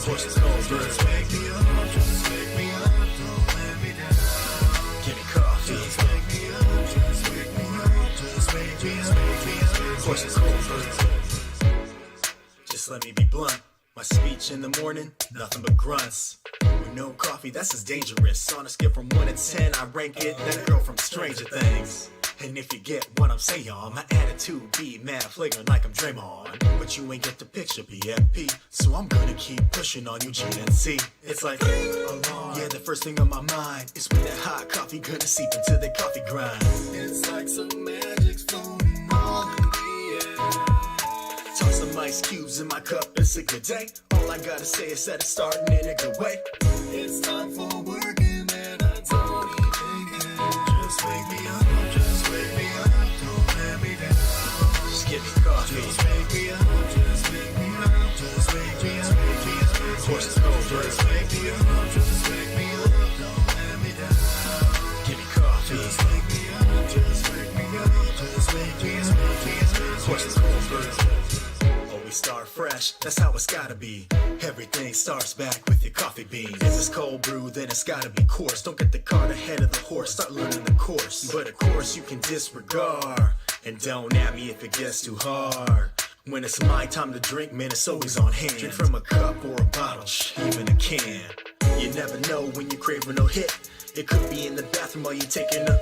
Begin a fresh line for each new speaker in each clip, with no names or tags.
Horses cold brew. Just wake me up, just wake me up, don't let me down. Give me coffee. Just wake me up, just wake me up, just wake me up. Horses cold brew. Just let me be blunt. My speech in the morning, nothing but grunts. With no coffee, that's as dangerous. On a scale from 1 to 10, I rank it that girl from Stranger Things. And if you get what I'm saying, my attitude be mad flagrant like I'm Draymond. But you ain't get the picture, PFP. So I'm gonna keep pushing on you, GNC. It's like, yeah, the first thing on my mind is when that hot coffee gonna seep into the coffee grind. It's like some magic's floating all in the air. Toss some ice cubes in my cup, it's a good day. All I gotta say is that it's starting in a good way. It's time for working and I don't even care. Just wake me up. Give me coffee. Just wake me up, just wake me up, just wake me up. Horses cold brew. Just wake me up, just wake me up, don't let me down. Give me coffee. Just wake me up, just wake me up, just wake me up. Horses cold brew. Oh, we start fresh, that's how it's gotta be. Everything starts back with your coffee beans. If it's cold brew, then it's gotta be coarse. Don't get the cart ahead of the horse, start learning the course. But of course you can disregard. And don't at me if it gets too hard. When it's my time to drink, man, it's always on hand. Drink from a cup or a bottle, even a can. You never know when you're craving a hit. It could be in the bathroom while you're taking a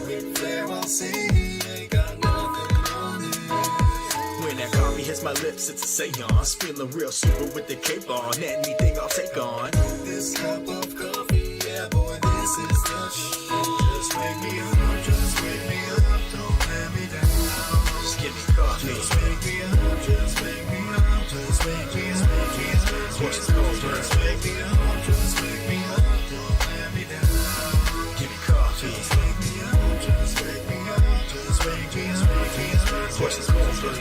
Ric Flair, I'll say he ain't got nothing on it. When that coffee hits my lips, it's a seance. Feeling real super with the cape on. Anything I'll take on. This cup of coffee, yeah boy, this is the shit. Just wake me up, just wake me up. Just give me coffee. Just wake me up, just wake me up, just wake me up. Horses cold brew. Just wake me up, just wake me up, don't let me down. Give me coffee. Just wake me up, just wake me up, just wake me up. Horses cold brew.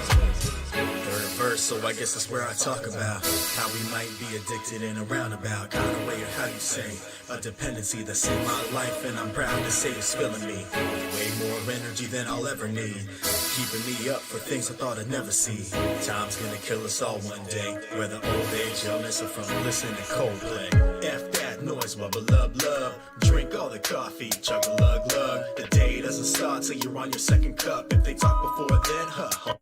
Third verse, so I guess that's where I talk about how we might be addicted in a roundabout kind of way, or how you say, a dependency that's in my life, and I'm proud to say it's filling me. Way more energy than I'll ever need, keeping me up for things I thought I'd never see. Time's gonna kill us all one day, whether old age, illness, or from listening to Coldplay. F that noise, wubba lub love. Drink all the coffee, chug a lug lug. The day doesn't start till you're on your second cup. If they talk before then, huh?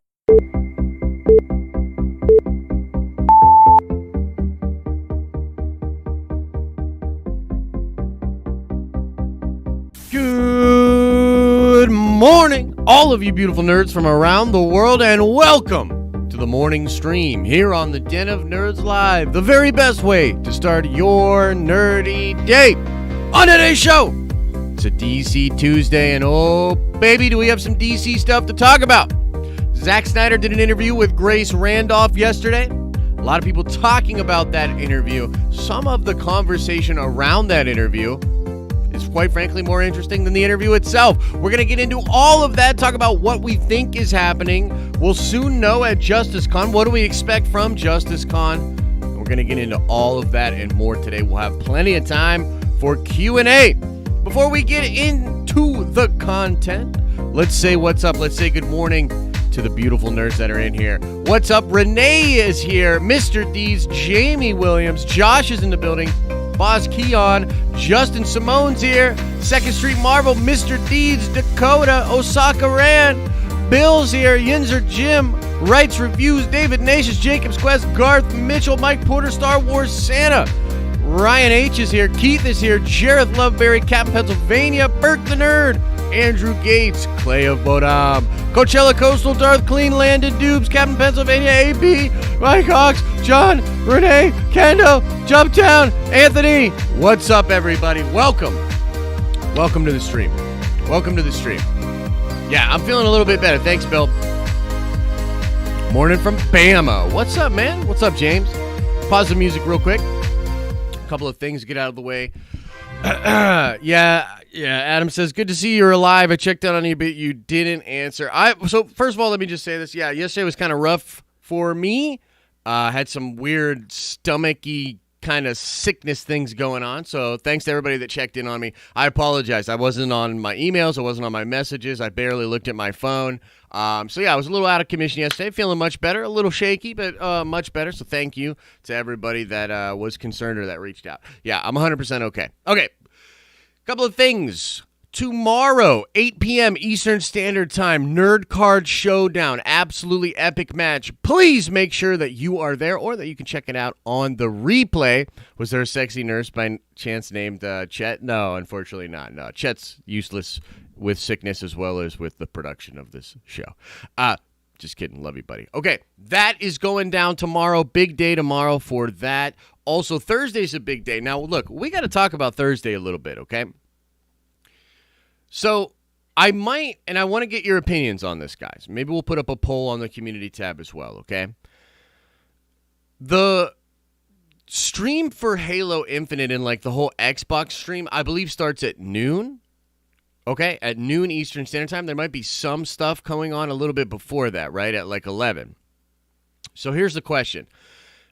Good morning, all of you beautiful nerds from around the world, and welcome to the morning stream here on the Den of Nerds Live, the very best way to start your nerdy day. On today's show, it's a DC Tuesday, and oh baby, do we have some DC stuff to talk about. Zack Snyder did an interview with Grace Randolph yesterday. A lot of people talking about that interview. Some of the conversation around that interview is quite frankly more interesting than the interview itself. We're going to get into all of that, talk about what we think is happening. We'll soon know at JusticeCon. What do we expect from JusticeCon? We're going to get into all of that and more today. We'll have plenty of time for Q&A. Before we get into the content, let's say what's up. Let's say good morning to the beautiful nerds that are in here. What's up? Renee is here. Mr. D's, Jamie Williams, Josh is in the building. Boz Keon, Justin Simone's here, 2nd Street Marvel, Mr. Deeds, Dakota, Osaka Rand, Bill's here, Yinzer Jim, Writes Reviews, David Nacious, Jacob's Quest, Garth Mitchell, Mike Porter, Star Wars Santa, Ryan H is here, Keith is here, Jareth Loveberry, Captain Pennsylvania, Bert the Nerd, Andrew Gates, Clay of Bodam, Coachella Coastal, Darth Clean, Landon Dubes, Captain Pennsylvania, AP, Mike Hawks, John, Renee, Kendo, Jumptown, Anthony. What's up, everybody? Welcome. Welcome to the stream. Welcome to the stream. Yeah, I'm feeling a little bit better. Thanks, Bill. Morning from Bama. What's up, man? What's up, James? Pause the music real quick. A couple of things to get out of the way. Yeah, Adam says, good to see you're alive. I checked out on you, but you didn't answer. So first of all, let me just say this. Yeah, yesterday was kind of rough for me. Had some weird stomachy kind of sickness things going on. So thanks to everybody that checked in on me. I apologize. I wasn't on my emails. I wasn't on my messages. I barely looked at my phone. So yeah, I was a little out of commission yesterday. Feeling much better. A little shaky, but much better. So thank you to everybody that was concerned or that reached out. Yeah, I'm 100% okay. Okay, couple of things. Tomorrow, 8 p.m. Eastern Standard Time, Nerd Card Showdown. Absolutely epic match. Please make sure that you are there or that you can check it out on the replay. Was there a sexy nurse by chance named Chet? No, unfortunately not. No, Chet's useless with sickness as well as with the production of this show. Just kidding. Love you, buddy. Okay, that is going down tomorrow. Big day tomorrow for that. Also, Thursday's a big day. Now, look, we got to talk about Thursday a little bit, okay? So I might, and I want to get your opinions on this, guys. Maybe we'll put up a poll on the community tab as well, okay? The stream for Halo Infinite and like the whole Xbox stream, I believe starts at noon, okay? At noon Eastern Standard Time. There might be some stuff going on a little bit before that, right? At like 11. So here's the question.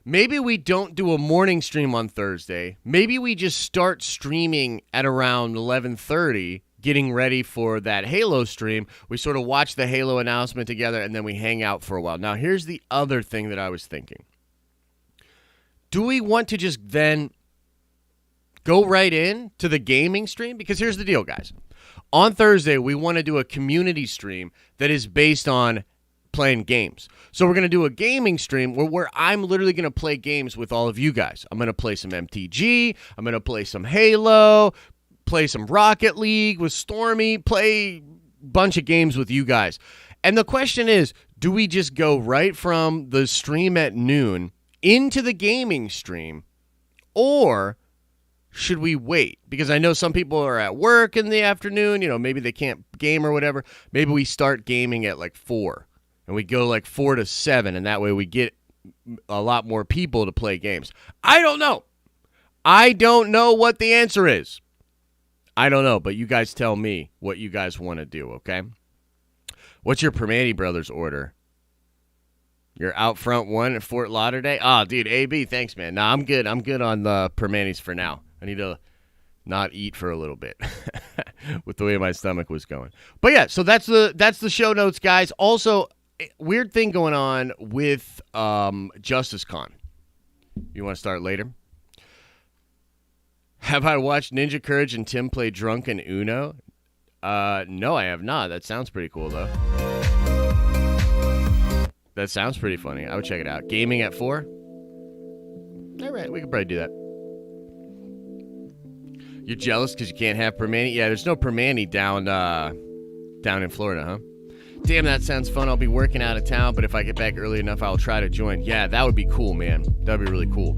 Maybe we don't do a morning stream on Thursday. Maybe we just start streaming at around 11:30, getting ready for that Halo stream. We sort of watch the Halo announcement together, and then we hang out for a while. Now, here's the other thing that I was thinking. Do we want to just then go right in to the gaming stream? Because here's the deal, guys. On Thursday, we want to do a community stream that is based on playing games. So we're going to do a gaming stream where I'm literally going to play games with all of you guys. I'm going to play some MTG. I'm going to play some Halo, play some Rocket League with Stormy, play a bunch of games with you guys. And the question is, do we just go right from the stream at noon into the gaming stream, or should we wait? Because I know some people are at work in the afternoon, maybe they can't game or whatever. Maybe we start gaming at like 4, and we go like 4 to 7, and that way we get a lot more people to play games. I don't know. I don't know what the answer is. I don't know, but you guys tell me what you guys want to do, okay? What's your Permane Brothers order? Your out front one at Fort Lauderdale? Oh, dude, AB, thanks, man. Nah, I'm good. I'm good on the Permanes for now. I need to not eat for a little bit with the way my stomach was going. But yeah, so that's the show notes, guys. Also, weird thing going on with Justice Con. You want to start later? Have I watched Ninja Courage and Tim play Drunken Uno? No, I have not. That sounds pretty cool, though. That sounds pretty funny. I would check it out. Gaming at 4? All right, we could probably do that. You're jealous because you can't have Permane? Yeah, there's no Permane down in Florida, huh? Damn, that sounds fun. I'll be working out of town, but if I get back early enough, I'll try to join. Yeah, that would be cool, man. That would be really cool.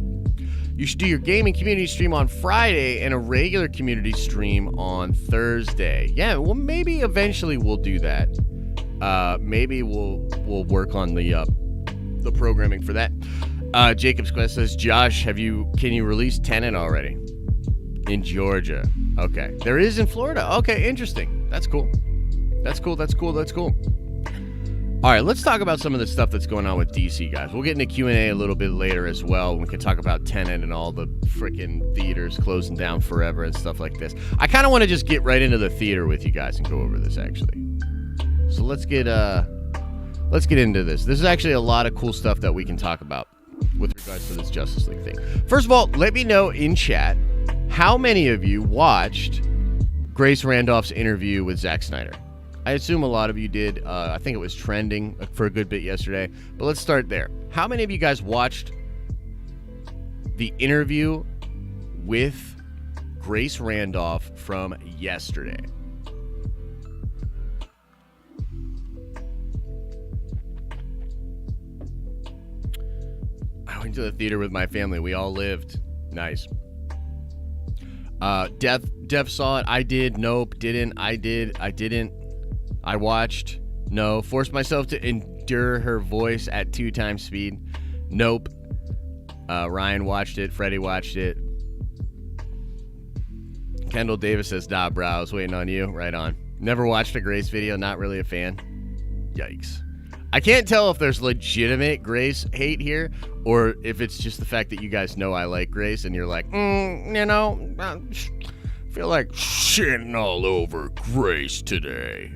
You should do your gaming community stream on Friday and a regular community stream on Thursday. Yeah, well, maybe eventually we'll do that. Maybe we'll work on the programming for that. Jacob's Quest says, Josh, can you release Tenet already? In Georgia. Okay. There is in Florida. Okay, interesting. That's cool. That's cool. All right, let's talk about some of the stuff that's going on with DC, guys. We'll get into Q&A a little bit later as well. We can talk about Tenet and all the freaking theaters closing down forever and stuff like this. I kind of want to just get right into the theater with you guys and go over this, actually. So let's get into this. This is actually a lot of cool stuff that we can talk about with regards to this Justice League thing. First of all, let me know in chat how many of you watched Grace Randolph's interview with Zack Snyder. I assume a lot of you did. I think it was trending for a good bit yesterday. But let's start there. How many of you guys watched the interview with Grace Randolph from yesterday? I went to the theater with my family. We all lived. Nice. Dev saw it. I did. Nope. Didn't. I did. I didn't. I watched. No. Forced myself to endure her voice at 2 times speed. Nope. Ryan watched it. Freddie watched it. Kendall Davis says, nah, bro. I was waiting on you. Right on. Never watched a Grace video. Not really a fan. Yikes. I can't tell if there's legitimate Grace hate here or if it's just the fact that you guys know I like Grace and you're like, I feel like shitting all over Grace today.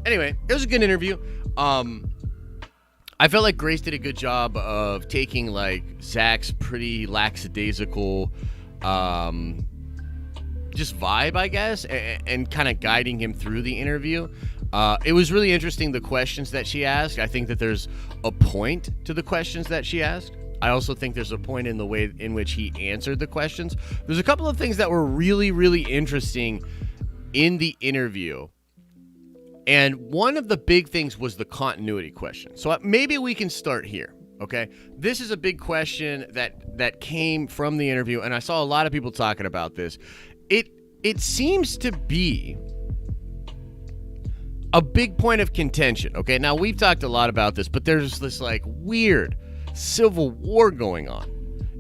Anyway, it was a good interview. I felt like Grace did a good job of taking like Zack's pretty lackadaisical just vibe, I guess, and kind of guiding him through the interview. It was really interesting, the questions that she asked. I think that there's a point to the questions that she asked. I also think there's a point in the way in which he answered the questions. There's a couple of things that were really, really interesting in the interview. And one of the big things was the continuity question. So maybe we can start here, okay? This is a big question that came from the interview, and I saw a lot of people talking about this. It seems to be a big point of contention, okay? Now, we've talked a lot about this, but there's this, like, weird civil war going on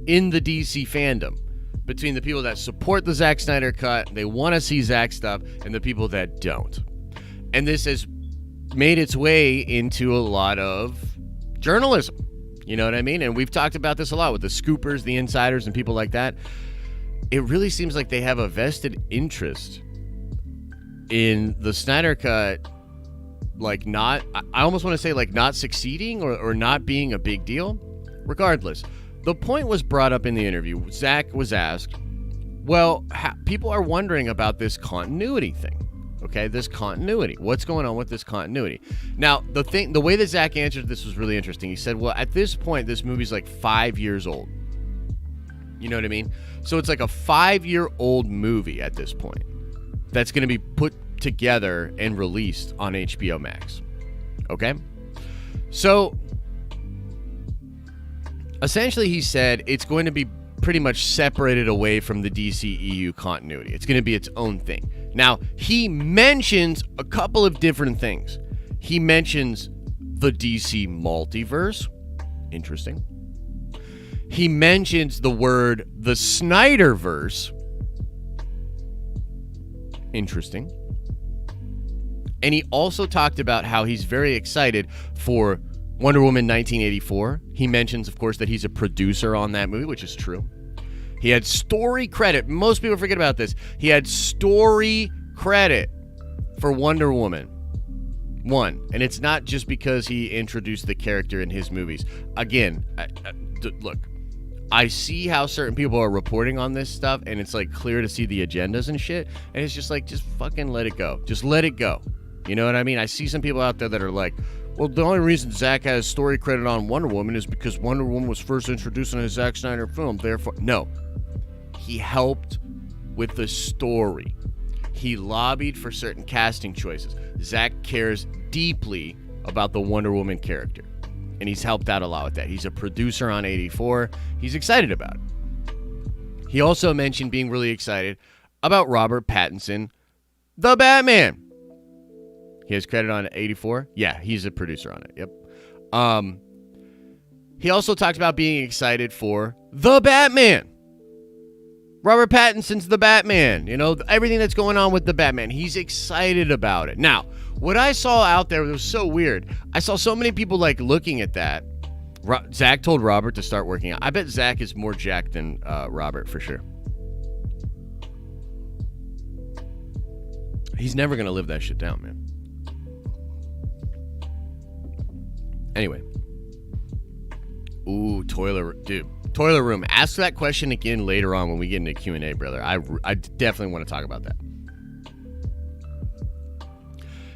in the DC fandom between the people that support the Zack Snyder Cut, they want to see Zack stuff, and the people that don't. And this has made its way into a lot of journalism. You know what I mean? And we've talked about this a lot with the scoopers, the insiders, and people like that. It really seems like they have a vested interest in the Snyder Cut, like not, I almost want to say like not succeeding or not being a big deal. Regardless, the point was brought up in the interview. Zack was asked, well, people are wondering about this continuity thing. Okay, this continuity. What's going on with this continuity? Now, the way that Zack answered this was really interesting. He said, well, at this point, this movie's like 5 years old. You know what I mean? So it's like a 5-year-old movie at this point that's going to be put together and released on HBO Max. Okay? So, essentially, he said it's going to be pretty much separated away from the DCEU continuity. It's going to be its own thing. Now, he mentions a couple of different things. He mentions the DC multiverse. Interesting. He mentions the word the SnyderVerse. Interesting. And he also talked about how he's very excited for Wonder Woman 1984. He mentions, of course, that he's a producer on that movie, which is true. He had story credit. Most people forget about this. He had story credit for Wonder Woman 1. And it's not just because he introduced the character in his movies. Again, look, I see how certain people are reporting on this stuff, and it's like clear to see the agendas and shit. And it's just like, just fucking let it go. Just let it go. You know what I mean? I see some people out there that are like, well, the only reason Zack has story credit on Wonder Woman is because Wonder Woman was first introduced in a Zack Snyder film. Therefore, no. He helped with the story. He lobbied for certain casting choices. Zack cares deeply about the Wonder Woman character, and he's helped out a lot with that. He's a producer on 84. He's excited about it. He also mentioned being really excited about Robert Pattinson, the Batman. He has credit on 84. Yeah, he's a producer on it. Yep. He also talked about being excited for the Batman. Robert Pattinson's the Batman. You know, everything that's going on with the Batman. He's excited about it. Now, what I saw out there was so weird. I saw so many people like looking at that. Zack told Robert to start working out. I bet Zack is more jacked than Robert for sure. He's never going to live that shit down, man. Anyway. Ooh, dude. Toilet room. Ask that question again later on when we get into Q&A, brother. I definitely want to talk about that.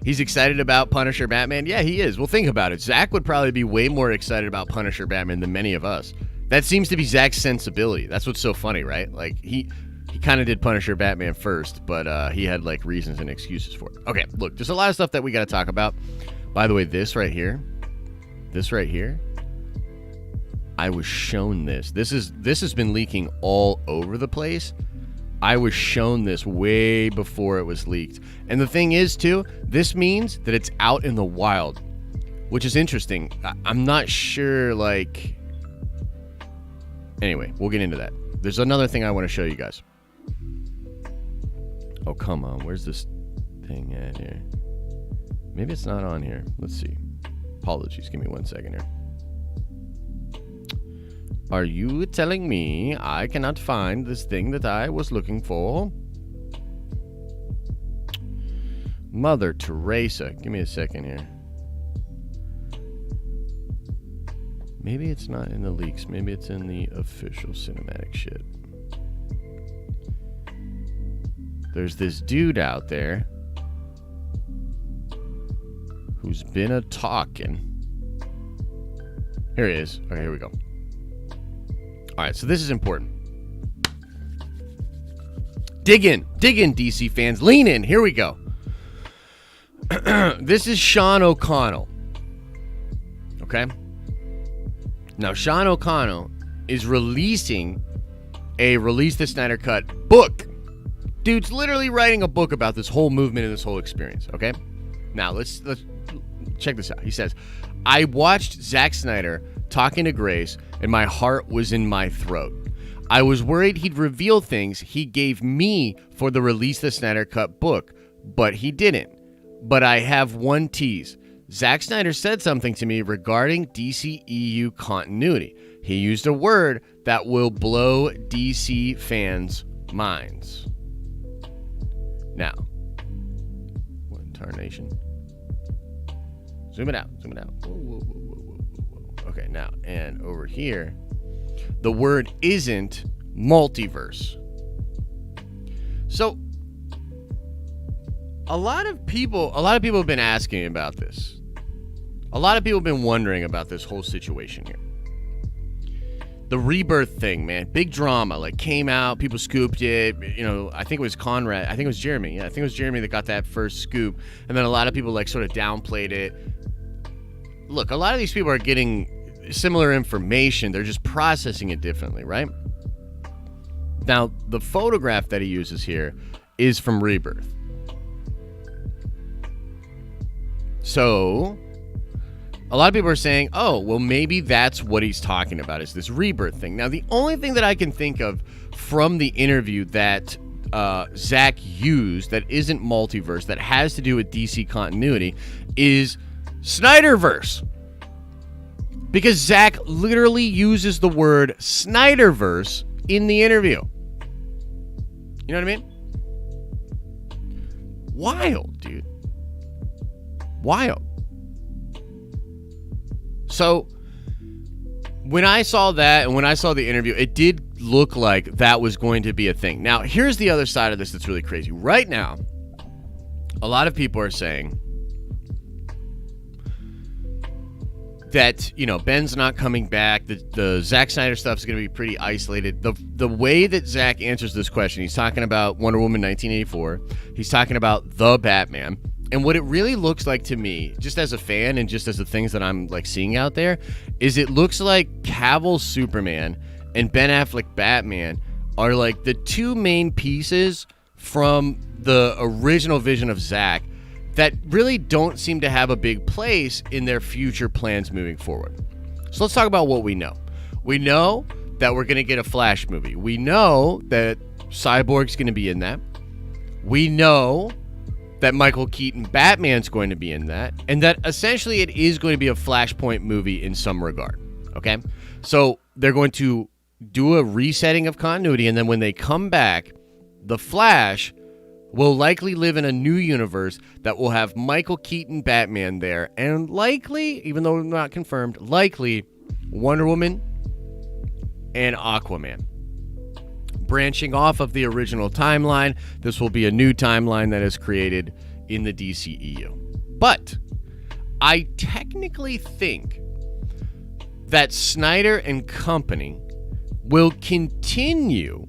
He's excited about Punisher Batman. Yeah, he is. Well, think about it. Zack would probably be way more excited about Punisher Batman than many of us. That seems to be Zack's sensibility. That's what's so funny, right? Like, he kind of did Punisher Batman first, but he had, like, reasons and excuses for it. Okay, look, there's a lot of stuff that we got to talk about. By the way, this right here, I was shown this. This has been leaking all over the place. I was shown this way before it was leaked. And the thing is, too, this means that it's out in the wild, which is interesting. I'm not sure, like... Anyway, we'll get into that. There's another thing I want to show you guys. Oh, come on. Where's this thing at here? Maybe it's not on here. Let's see. Apologies. Give me 1 second here. Are you telling me I cannot find this thing that I was looking for? Mother Teresa. Give me a second here. Maybe it's not in the leaks. Maybe it's in the official cinematic shit. There's this dude out there who's been a talking. Here he is. Okay, here we go. All right, so this is important. Dig in, DC fans. Lean in. Here we go. This is Sean O'Connell. Okay? Now, Sean O'Connell is releasing a Release the Snyder Cut book. Dude's literally writing a book about this whole movement and this whole experience, okay? Now, let's check this out. He says, I watched Zack Snyder talking to Grace, and my heart was in my throat. I was worried he'd reveal things he gave me for the Release the Snyder Cut book, but he didn't. But I have one tease. Zack Snyder said something to me regarding DCEU continuity. He used a word that will blow DC fans' minds. Now, what in tarnation? Zoom it out. Whoa. Okay, now, and over here, the word isn't multiverse. So, a lot of people have been asking about this. A lot of people have been wondering about this whole situation here. The rebirth thing, man, big drama. Like, came out, people scooped it. You know, I think it was Conrad. I think it was Jeremy. Yeah, I think it was Jeremy that got that first scoop. And then a lot of people like sort of downplayed it. Look, a lot of these people are getting similar information. They're just processing it differently, right? Now, the photograph that he uses here is from Rebirth. So, a lot of people are saying, oh, well, maybe that's what he's talking about, is this Rebirth thing. Now, the only thing that I can think of from the interview that Zack used that isn't multiverse, that has to do with DC continuity, is SnyderVerse. Because Zack literally uses the word SnyderVerse in the interview. You know what I mean? Wild, dude. Wild. So, when I saw that and when I saw the interview, it did look like that was going to be a thing. Now, here's the other side of this that's really crazy. Right now, a lot of people are saying that, you know, Ben's not coming back. The Zack Snyder stuff is going to be pretty isolated. The way that Zack answers this question, he's talking about Wonder Woman 1984. He's talking about the Batman. And what it really looks like to me, just as a fan and just as the things that I'm like seeing out there, is it looks like Cavill's Superman and Ben Affleck Batman are like the two main pieces from the original vision of Zack that really don't seem to have a big place in their future plans moving forward. So let's talk about what we know. We know that we're going to get a Flash movie. We know that Cyborg's going to be in that. We know that Michael Keaton Batman's going to be in that, and that essentially it is going to be a Flashpoint movie in some regard, okay? So they're going to do a resetting of continuity, and then when they come back, the Flash will likely live in a new universe that will have Michael Keaton Batman there, and likely, even though not confirmed, likely Wonder Woman and Aquaman. Branching off of the original timeline, this will be a new timeline that is created in the DCEU. But I technically think that Snyder and company will continue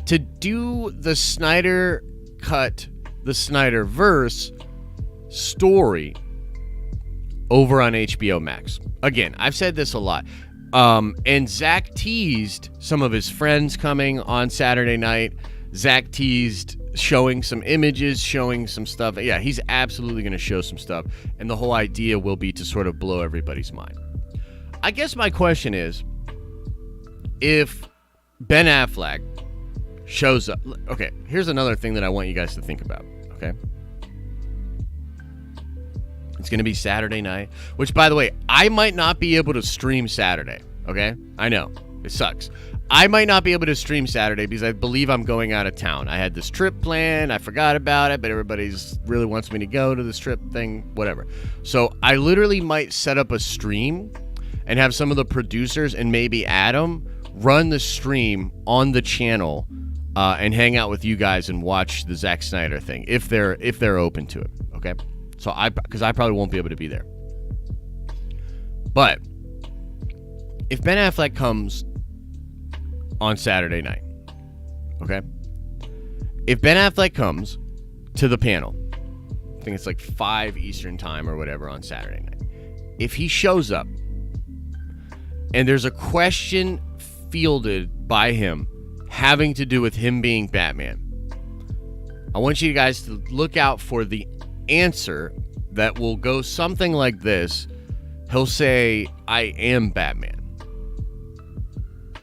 to do the Snyder Cut, the SnyderVerse story over on HBO Max. Again, I've said this a lot. And Zack teased some of his friends coming on Saturday night. Zack teased showing some images, showing some stuff. Yeah, he's absolutely going to show some stuff. And the whole idea will be to sort of blow everybody's mind. I guess my question is, if Ben Affleck shows up. Okay, here's another thing that I want you guys to think about. Okay. It's going to be Saturday night, which, by the way, I might not be able to stream Saturday, okay? I know. It sucks. I might not be able to stream Saturday because I believe I'm going out of town. I had this trip planned. I forgot about it, but everybody's really wants me to go to this trip thing, whatever. So I literally might set up a stream and have some of the producers and maybe Adam run the stream on the channel and hang out with you guys and watch the Zack Snyder thing if they're open to it, okay? So because I probably won't be able to be there. But if Ben Affleck comes on Saturday night, okay? If Ben Affleck comes to the panel, I think it's like 5 Eastern time or whatever on Saturday night. If he shows up and there's a question fielded by him having to do with him being Batman, I want you guys to look out for the answer that will go something like this. He'll say, I am Batman.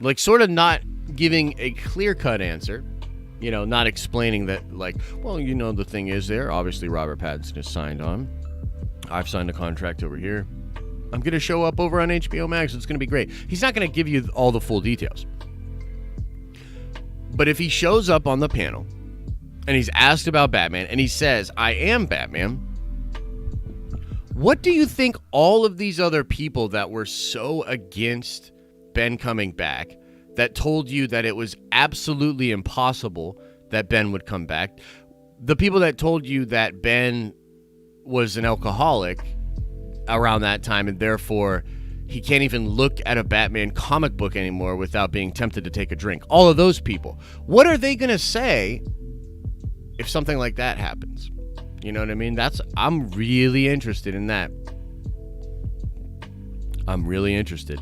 Like, sort of not giving a clear-cut answer, you know, not explaining that, like, well, you know, the thing is there, obviously Robert Pattinson is signed on. I've signed a contract over here. I'm going to show up over on HBO Max. It's going to be great. He's not going to give you all the full details. But if he shows up on the panel and he's asked about Batman and he says, I am Batman, what do you think all of these other people that were so against Ben coming back, that told you that it was absolutely impossible that Ben would come back, the people that told you that Ben was an alcoholic around that time and therefore he can't even look at a Batman comic book anymore without being tempted to take a drink, all of those people, what are they going to say if something like that happens? You know what I mean? I'm really interested in that. I'm really interested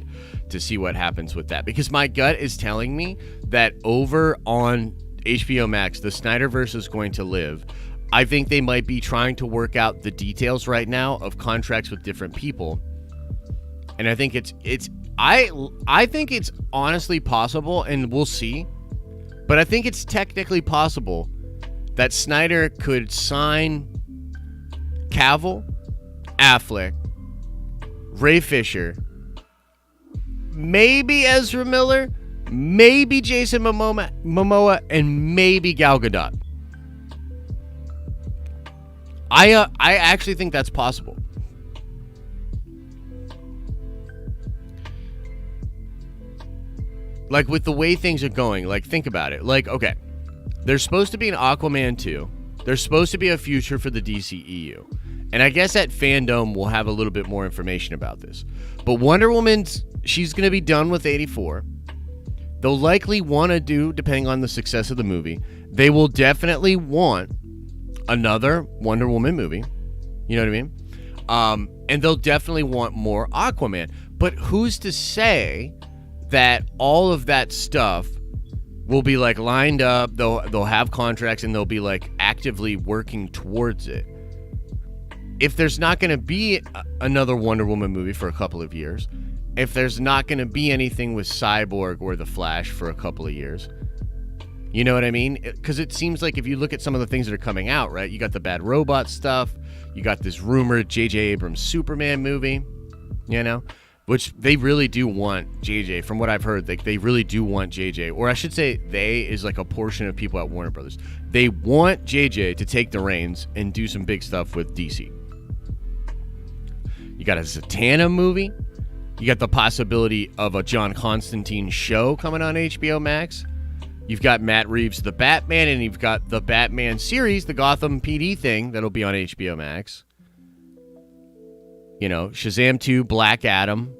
to see what happens with that, because my gut is telling me that over on HBO Max, the Snyderverse is going to live. I think they might be trying to work out the details right now of contracts with different people, and I think I think it's honestly possible, and we'll see, but I think it's technically possible that Snyder could sign Cavill, Affleck, Ray Fisher, maybe Ezra Miller, maybe Jason Momoa, and maybe Gal Gadot. I actually think that's possible. Like, with the way things are going, like, think about it. Like, okay, there's supposed to be an Aquaman 2. There's supposed to be a future for the DCEU. And I guess at Fandom we'll have a little bit more information about this. But Wonder Woman's, she's going to be done with 84. They'll likely want to do, depending on the success of the movie, they will definitely want another Wonder Woman movie. You know what I mean? And they'll definitely want more Aquaman. But who's to say that all of that stuff will be like lined up, they'll have contracts, and they'll be like actively working towards it? If there's not going to be another Wonder Woman movie for a couple of years, if there's not going to be anything with Cyborg or The Flash for a couple of years, you know what I mean? Because it seems like if you look at some of the things that are coming out, right? You got the Bad Robot stuff, you got this rumored J.J. Abrams Superman movie, you know? Which they really do want JJ. From what I've heard, they really do want JJ. Or I should say they is like a portion of people at Warner Brothers. They want JJ to take the reins and do some big stuff with DC. You got a Zatanna movie. You got the possibility of a John Constantine show coming on HBO Max. You've got Matt Reeves' The Batman, and you've got the Batman series, the Gotham PD thing, that'll be on HBO Max. You know, Shazam 2, Black Adam.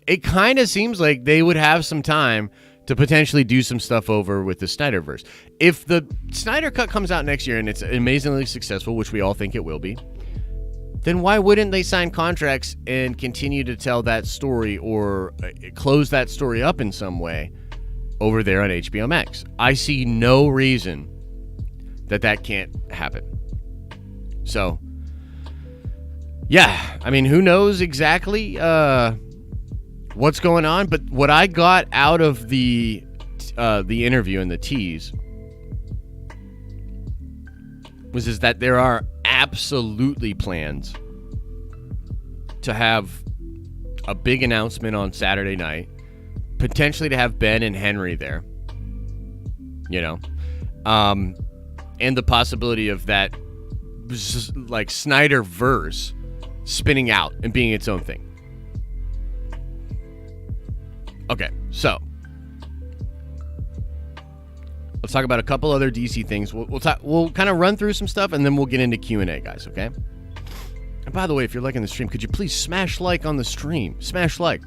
It kind of seems like they would have some time to potentially do some stuff over with the Snyderverse. If the Snyder Cut comes out next year and it's amazingly successful, which we all think it will be, then why wouldn't they sign contracts and continue to tell that story or close that story up in some way over there on HBO Max? I see no reason that can't happen. So, yeah, I mean, who knows exactly what's going on? But what I got out of the interview and the tease was that there are absolutely plans to have a big announcement on Saturday night, potentially to have Ben and Henry there, you know, and the possibility of that, like, SnyderVerse spinning out and being its own thing. Okay, so let's talk about a couple other DC things. We'll kind of run through some stuff, and then we'll get into Q&A, guys, okay? And by the way, if you're liking the stream, could you please smash like on the stream? Smash like.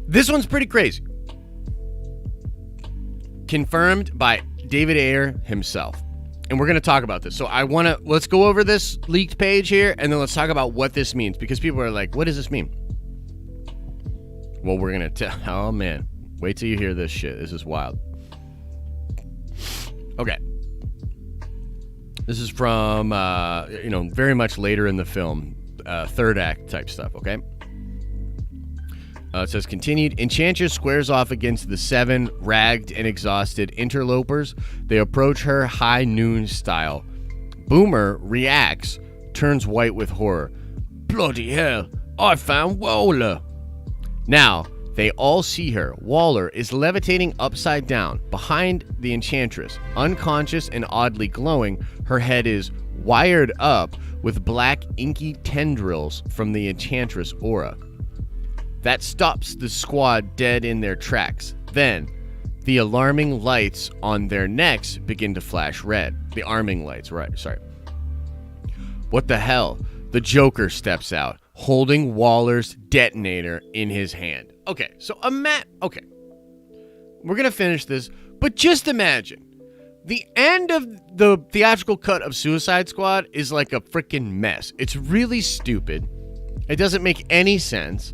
This one's pretty crazy. Confirmed by David Ayer himself. And we're going to talk about this. So let's go over this leaked page here, and then let's talk about what this means, because people are like, what does this mean? Well, we're going to tell. Oh, man. Wait till you hear this shit. This is wild. Okay. This is from, very much later in the film, third act type stuff, okay? It says, continued, Enchantress squares off against the 7 ragged and exhausted interlopers. They approach her high noon style. Boomer reacts, turns white with horror. Bloody hell, I found Waller. Now, they all see her. Waller is levitating upside down behind the Enchantress. Unconscious and oddly glowing, her head is wired up with black inky tendrils from the Enchantress aura. That stops the squad dead in their tracks. Then, the alarming lights on their necks begin to flash red. The arming lights, right, sorry. What the hell? The Joker steps out, holding Waller's detonator in his hand. Okay, so okay. We're going to finish this, but just imagine. The end of the theatrical cut of Suicide Squad is like a freaking mess. It's really stupid. It doesn't make any sense.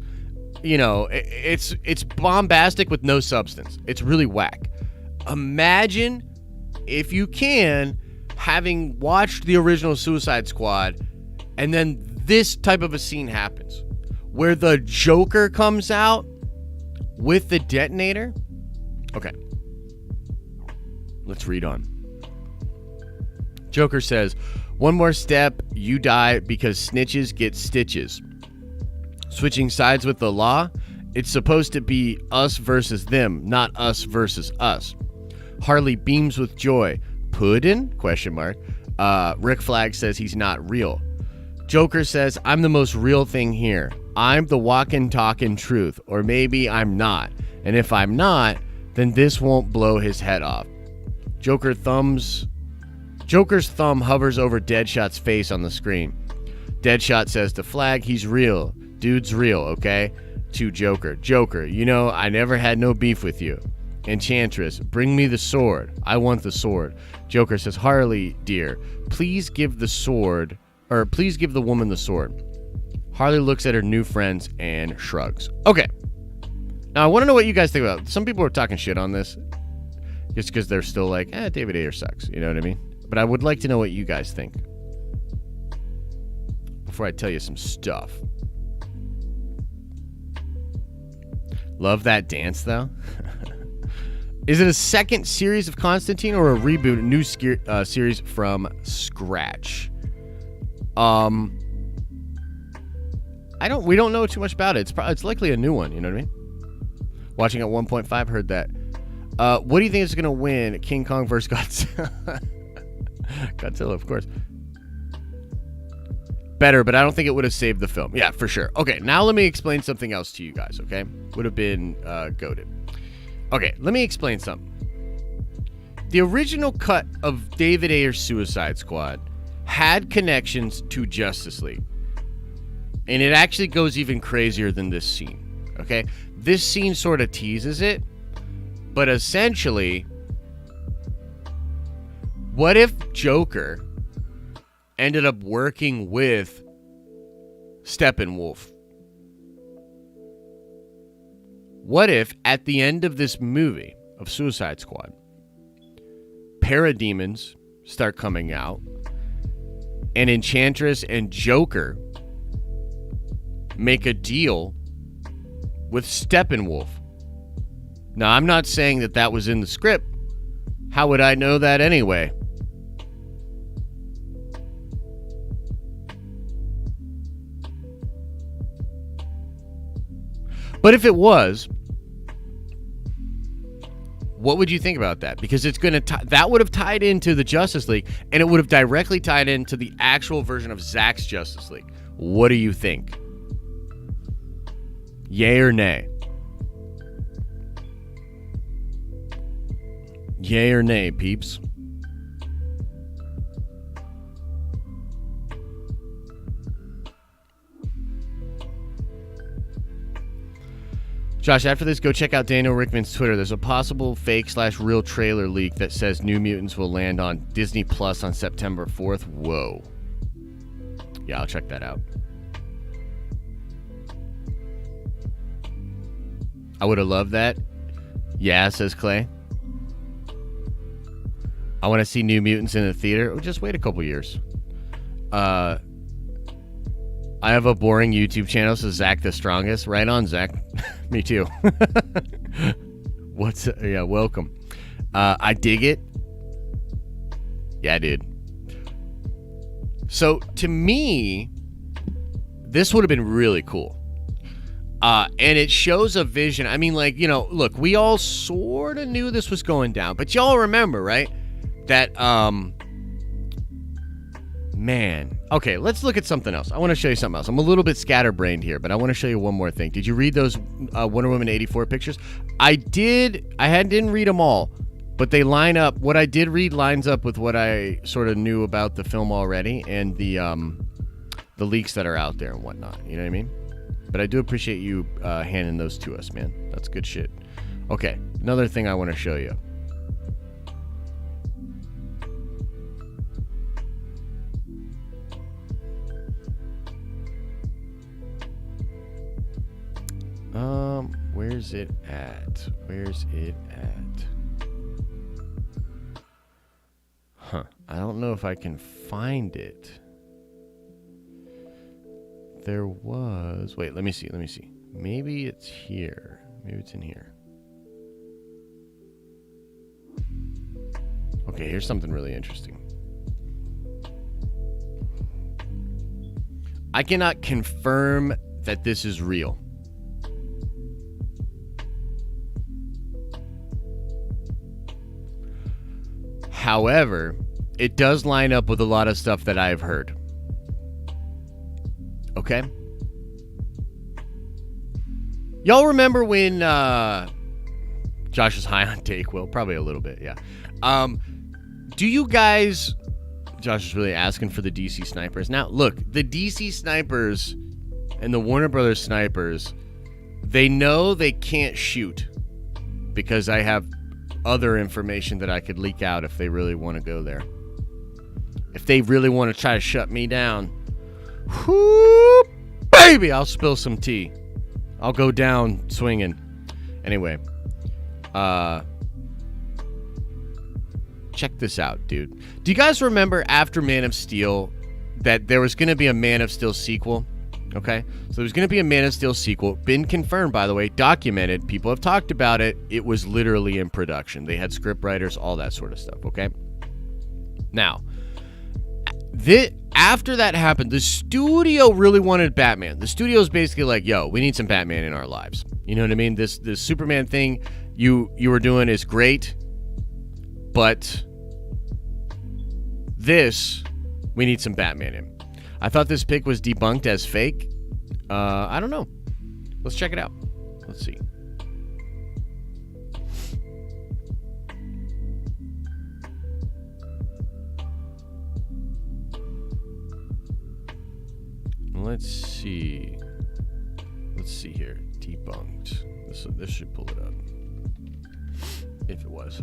You know, it's bombastic with no substance. It's really whack. Imagine, if you can, having watched the original Suicide Squad, and then this type of a scene happens, where the Joker comes out with the detonator. Okay. Let's read on. Joker says, one more step, you die because snitches get stitches. Switching sides with the law, it's supposed to be us versus them, not us versus us. Harley beams with joy. Puddin? ? Rick Flag says he's not real. Joker says, I'm the most real thing here. I'm the walking, talking truth. Or maybe I'm not. And if I'm not, then this won't blow his head off. Joker's thumb hovers over Deadshot's face on the screen. Deadshot says to Flag, he's real. Dude's real, okay? To Joker. Joker, you know, I never had no beef with you. Enchantress, bring me the sword. I want the sword. Joker says, Harley, dear, please give the woman the sword. Harley looks at her new friends and shrugs. Okay. Now, I want to know what you guys think about it. Some people are talking shit on this just because they're still like, David Ayer sucks. You know what I mean? But I would like to know what you guys think before I tell you some stuff. Love that dance, though. Is it a second series of Constantine or a reboot, a new series from scratch? We don't know too much about it. It's likely a new one, you know what I mean? Watching at 1.5, heard that. What do you think is going to win? King Kong versus Godzilla? Godzilla, of course. Better, but I don't think it would have saved the film. Yeah, for sure. Okay, now let me explain something else to you guys, okay? Would have been goated. Okay, let me explain something. The original cut of David Ayer's Suicide Squad had connections to Justice League. And it actually goes even crazier than this scene, okay? This scene sort of teases it, but essentially, what if Joker ended up working with Steppenwolf? What if at the end of this movie of Suicide Squad, parademons start coming out and Enchantress and Joker make a deal with Steppenwolf Now, I'm not saying that that was in the script. How would I know that anyway? But if it was, what would you think about that? Because it's going to that would have tied into the Justice League, and it would have directly tied into the actual version of Zack's Justice League. What do you think? Yay or nay? Yay or nay, peeps? Josh, after this, go check out Daniel Rickman's Twitter. There's a possible fake/real trailer leak that says New Mutants will land on Disney Plus on September 4th. Whoa. Yeah, I'll check that out. I would have loved that. Yeah, says Clay. I want to see New Mutants in the theater. Oh, just wait a couple years. I have a boring YouTube channel, so Zach the Strongest. Right on, Zach. Me too. Yeah, welcome. I dig it. Yeah, dude. So, to me, this would have been really cool. And it shows a vision. I mean, like, you know, look, we all sort of knew this was going down. But y'all remember, right? That, man. Okay, let's look at something else. I want to show you something else. I'm a little bit scatterbrained here, but I want to show you one more thing. Did you read those Wonder Woman 84 pictures? I did. Didn't read them all, but they line up. What I did read lines up with what I sort of knew about the film already and the leaks that are out there and whatnot. You know what I mean? But I do appreciate you handing those to us, man. That's good shit. Okay, another thing I want to show you. Where's it at? Where's it at? Huh. I don't know if I can find it. There was... Wait, let me see. Maybe it's here. Maybe it's in here. Okay, here's something really interesting. I cannot confirm that this is real. However, it does line up with a lot of stuff that I've heard. Okay? Y'all remember when Josh is high on Dayquil? Probably a little bit, yeah. Do you guys... Josh is really asking for the DC snipers. Now, look, the DC snipers and the Warner Brothers snipers, they know they can't shoot because I have other information that I could leak out if they really want to go there. If they really want to try to shut me down, whoo, baby, I'll spill some tea. I'll go down swinging. Anyway, check this out, dude. Do you guys remember after Man of Steel that there was going to be a Man of Steel sequel? Okay, so there's going to be a Man of Steel sequel. Been confirmed, by the way, documented. People have talked about it. It was literally in production. They had script writers, all that sort of stuff, okay? Now, after that happened, the studio really wanted Batman. The studio's basically like, yo, we need some Batman in our lives. You know what I mean? This Superman thing you were doing is great, but this, we need some Batman in. I thought this pic was debunked as fake. I don't know. Let's check it out. Let's see. Let's see. Let's see here. Debunked. This should pull it up. If it was.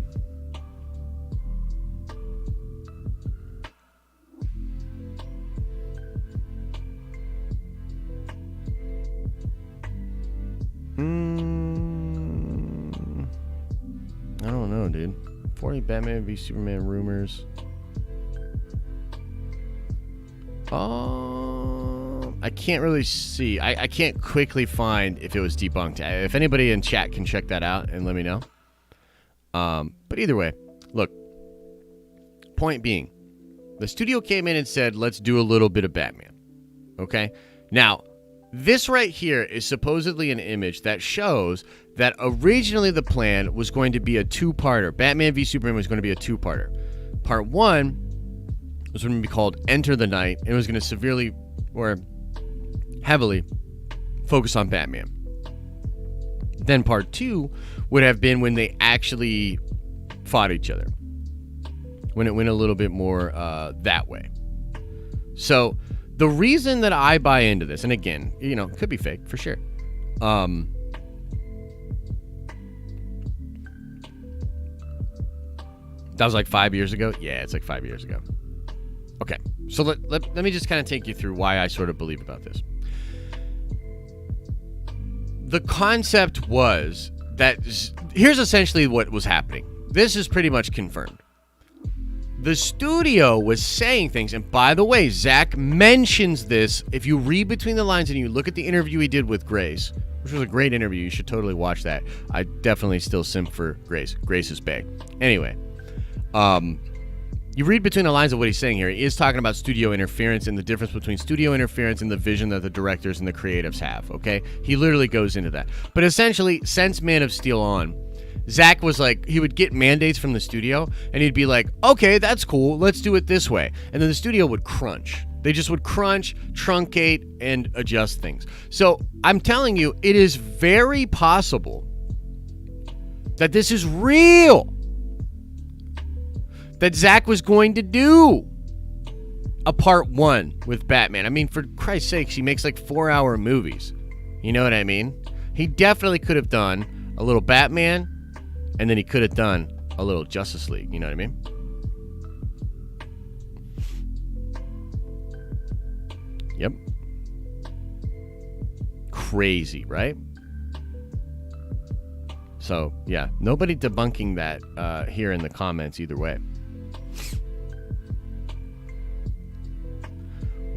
I don't know, dude. 40 Batman v Superman rumors. I can't really see. I can't quickly find if it was debunked. If anybody in chat can check that out and let me know. But either way, look. Point being, the studio came in and said, let's do a little bit of Batman. Okay? Now, this right here is supposedly an image that shows that originally the plan was going to be a two-parter. Batman v Superman was going to be a two-parter. Part 1 was going to be called Enter the Night. It was going to severely or heavily focus on Batman. Then part 2 would have been when they actually fought each other. When it went a little bit more that way. So the reason that I buy into this, and again, you know, could be fake for sure. That was like 5 years ago. Yeah, it's like 5 years ago. Okay, so let me just kind of take you through why I sort of believe about this. The concept was that here's essentially what was happening. This is pretty much confirmed. The studio was saying things, and by the way, Zack mentions this. If you read between the lines and you look at the interview he did with Grace, which was a great interview, you should totally watch that. I definitely still simp for Grace. Grace is bae. Anyway, you read between the lines of what he's saying here. He is talking about studio interference and the difference between studio interference and the vision that the directors and the creatives have, okay? He literally goes into that. But essentially, since Man of Steel on, Zack was like, he would get mandates from the studio, and he'd be like, okay, that's cool, let's do it this way. And then the studio would crunch. They just would crunch, truncate, and adjust things. So I'm telling you, it is very possible that this is real. That Zack was going to do a part 1 with Batman. I mean, for Christ's sakes, he makes like 4-hour movies. You know what I mean? He definitely could have done a little Batman, and then he could have done a little Justice League. You know what I mean? Yep. Crazy, right? So, yeah. Nobody debunking that here in the comments either way.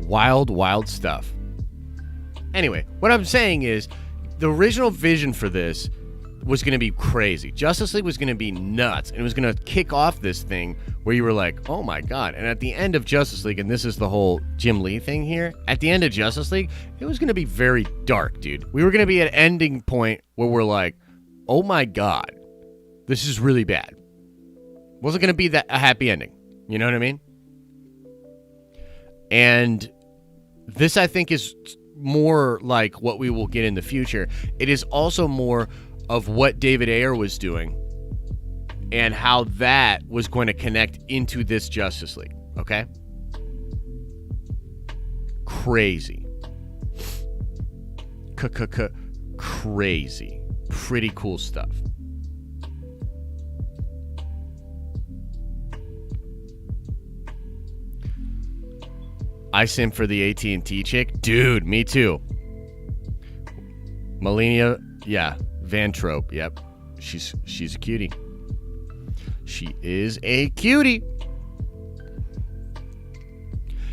Wild, wild stuff. Anyway, what I'm saying is the original vision for this was going to be crazy. Justice League was going to be nuts, and it was going to kick off this thing where you were like, oh my god. And at the end of Justice League, and this is the whole Jim Lee thing here, at the end of Justice League, it was going to be very dark, dude. We were going to be at an ending point where we're like, oh my god, this is really bad. Wasn't going to be that a happy ending. You know what I mean? And this, I think, is more like what we will get in the future. It is also more of what David Ayer was doing and how that was going to connect into this Justice League. Okay? Crazy. Crazy. Pretty cool stuff. I simp for the AT&T chick. Dude, me too. Melania, yeah. Van Trope, yep. She's a cutie. She is a cutie.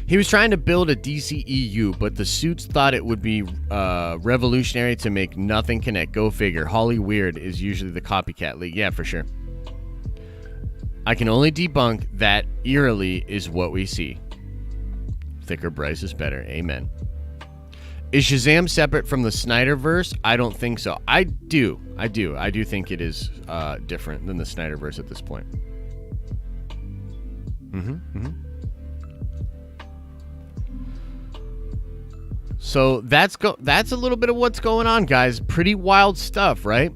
He was trying to build a DCEU, but the suits thought it would be revolutionary to make nothing connect. Go figure. Holly Weird is usually the copycat league. Yeah, for sure. I can only debunk that eerily is what we see. Thicker Bryce is better. Amen. Is Shazam separate from the SnyderVerse? I don't think so. I do think it is different than the SnyderVerse at this point. So that's a little bit of what's going on, guys. Pretty wild stuff, right?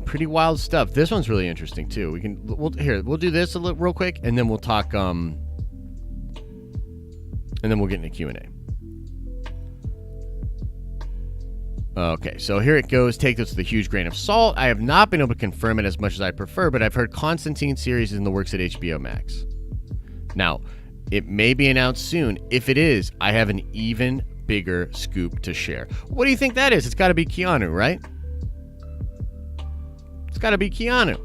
Pretty wild stuff. This one's really interesting too. We'll do this real quick, and then we'll talk. And then we'll get into Q&A. Okay, so here it goes. Take this with a huge grain of salt. I have not been able to confirm it as much as I prefer, but I've heard Constantine series is in the works at HBO Max. Now, it may be announced soon. If it is, I have an even bigger scoop to share. What do you think that is? It's got to be Keanu, right? It's got to be Keanu.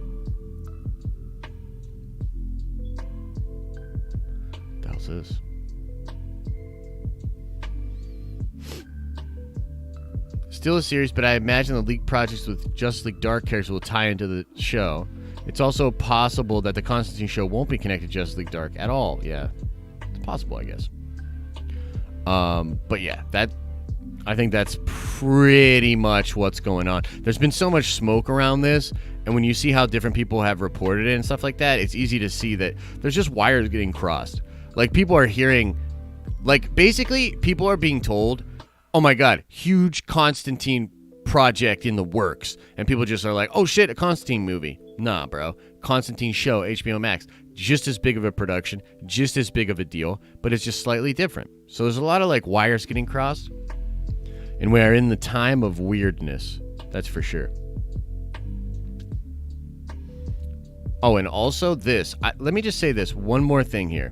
What the hell's this? still a series, but I imagine the League projects with Justice League Dark characters will tie into the show. It's also possible that the Constantine show won't be connected to Justice League Dark at all. Yeah, it's possible, I guess. But yeah, I think that's pretty much what's going on. There's been so much smoke around this, and when you see how different people have reported it and stuff like that, it's easy to see that there's just wires getting crossed. Like, people are hearing, like, basically, people are being told, oh my god, huge Constantine project in the works. And people just are like, oh shit, a Constantine movie. Nah, bro. Constantine show, HBO Max. Just as big of a production, just as big of a deal, but it's just slightly different. So there's a lot of, like, wires getting crossed. And we are in the time of weirdness. That's for sure. Oh, and also this. Let me just say this. One more thing here.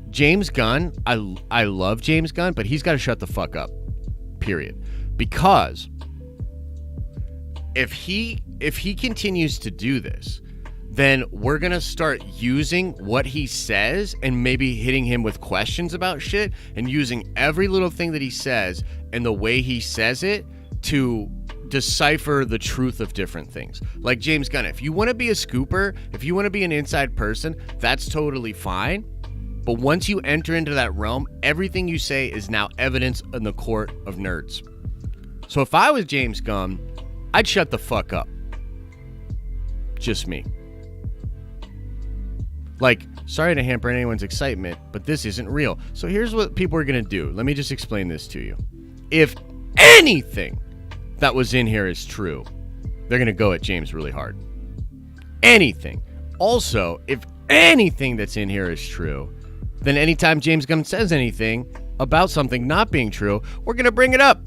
James Gunn, I love James Gunn, but he's got to shut the fuck up. Period. Because if he continues to do this, then we're going to start using what he says and maybe hitting him with questions about shit and using every little thing that he says and the way he says it to decipher the truth of different things. Like James Gunn, if you want to be a scooper, if you want to be an inside person, that's totally fine. But once you enter into that realm, everything you say is now evidence in the court of nerds. So if I was James Gunn, I'd shut the fuck up. Just me. Like, sorry to hamper anyone's excitement, but this isn't real. So here's what people are going to do. Let me just explain this to you. If anything that was in here is true, they're going to go at James really hard. Anything. Also, if anything that's in here is true, then anytime James Gunn says anything about something not being true, we're going to bring it up.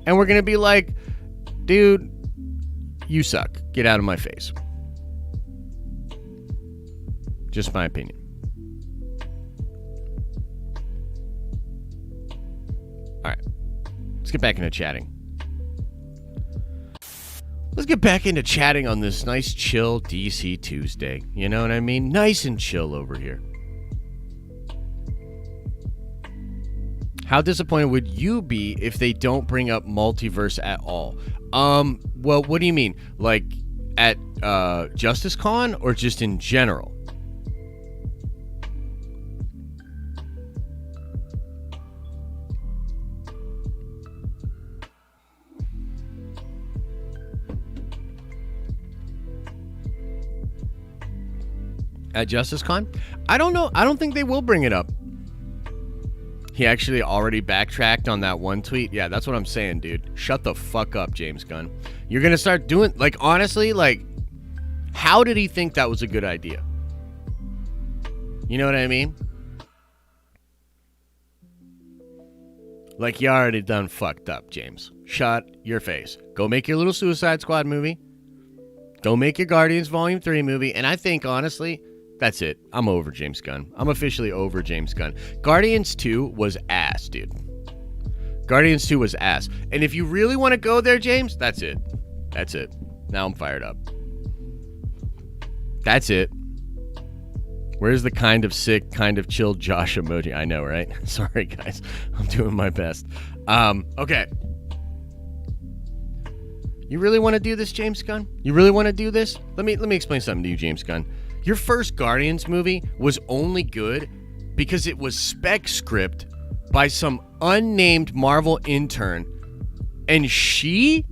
And we're going to be like, dude, you suck. Get out of my face. Just my opinion. All right. Let's get back into chatting. Let's get back into chatting on this nice, chill DC Tuesday. You know what I mean? Nice and chill over here. How disappointed would you be if they don't bring up multiverse at all? Well, what do you mean? Like at Justice Con or just in general? At Justice Con? I don't know. I don't think they will bring it up. He actually already backtracked on that one tweet. Yeah, that's what I'm saying, dude. Shut the fuck up, James Gunn. You're going to start doing... Like, honestly, like, how did he think that was a good idea? You know what I mean? Like, you already done fucked up, James. Shut your face. Go make your little Suicide Squad movie. Go make your Guardians Volume 3 movie. And I think, honestly... That's it. I'm over James Gunn. I'm officially over James Gunn. Guardians 2 was ass, dude. Guardians 2 was ass. And if you really want to go there, James, that's it. That's it. Now I'm fired up. That's it. Where's the kind of sick, kind of chill Josh emoji? I know, right? Sorry, guys. I'm doing my best. Okay. You really want to do this, James Gunn? You really want to do this? Let me explain something to you, James Gunn. Your first Guardians movie was only good because it was spec script by some unnamed Marvel intern, and she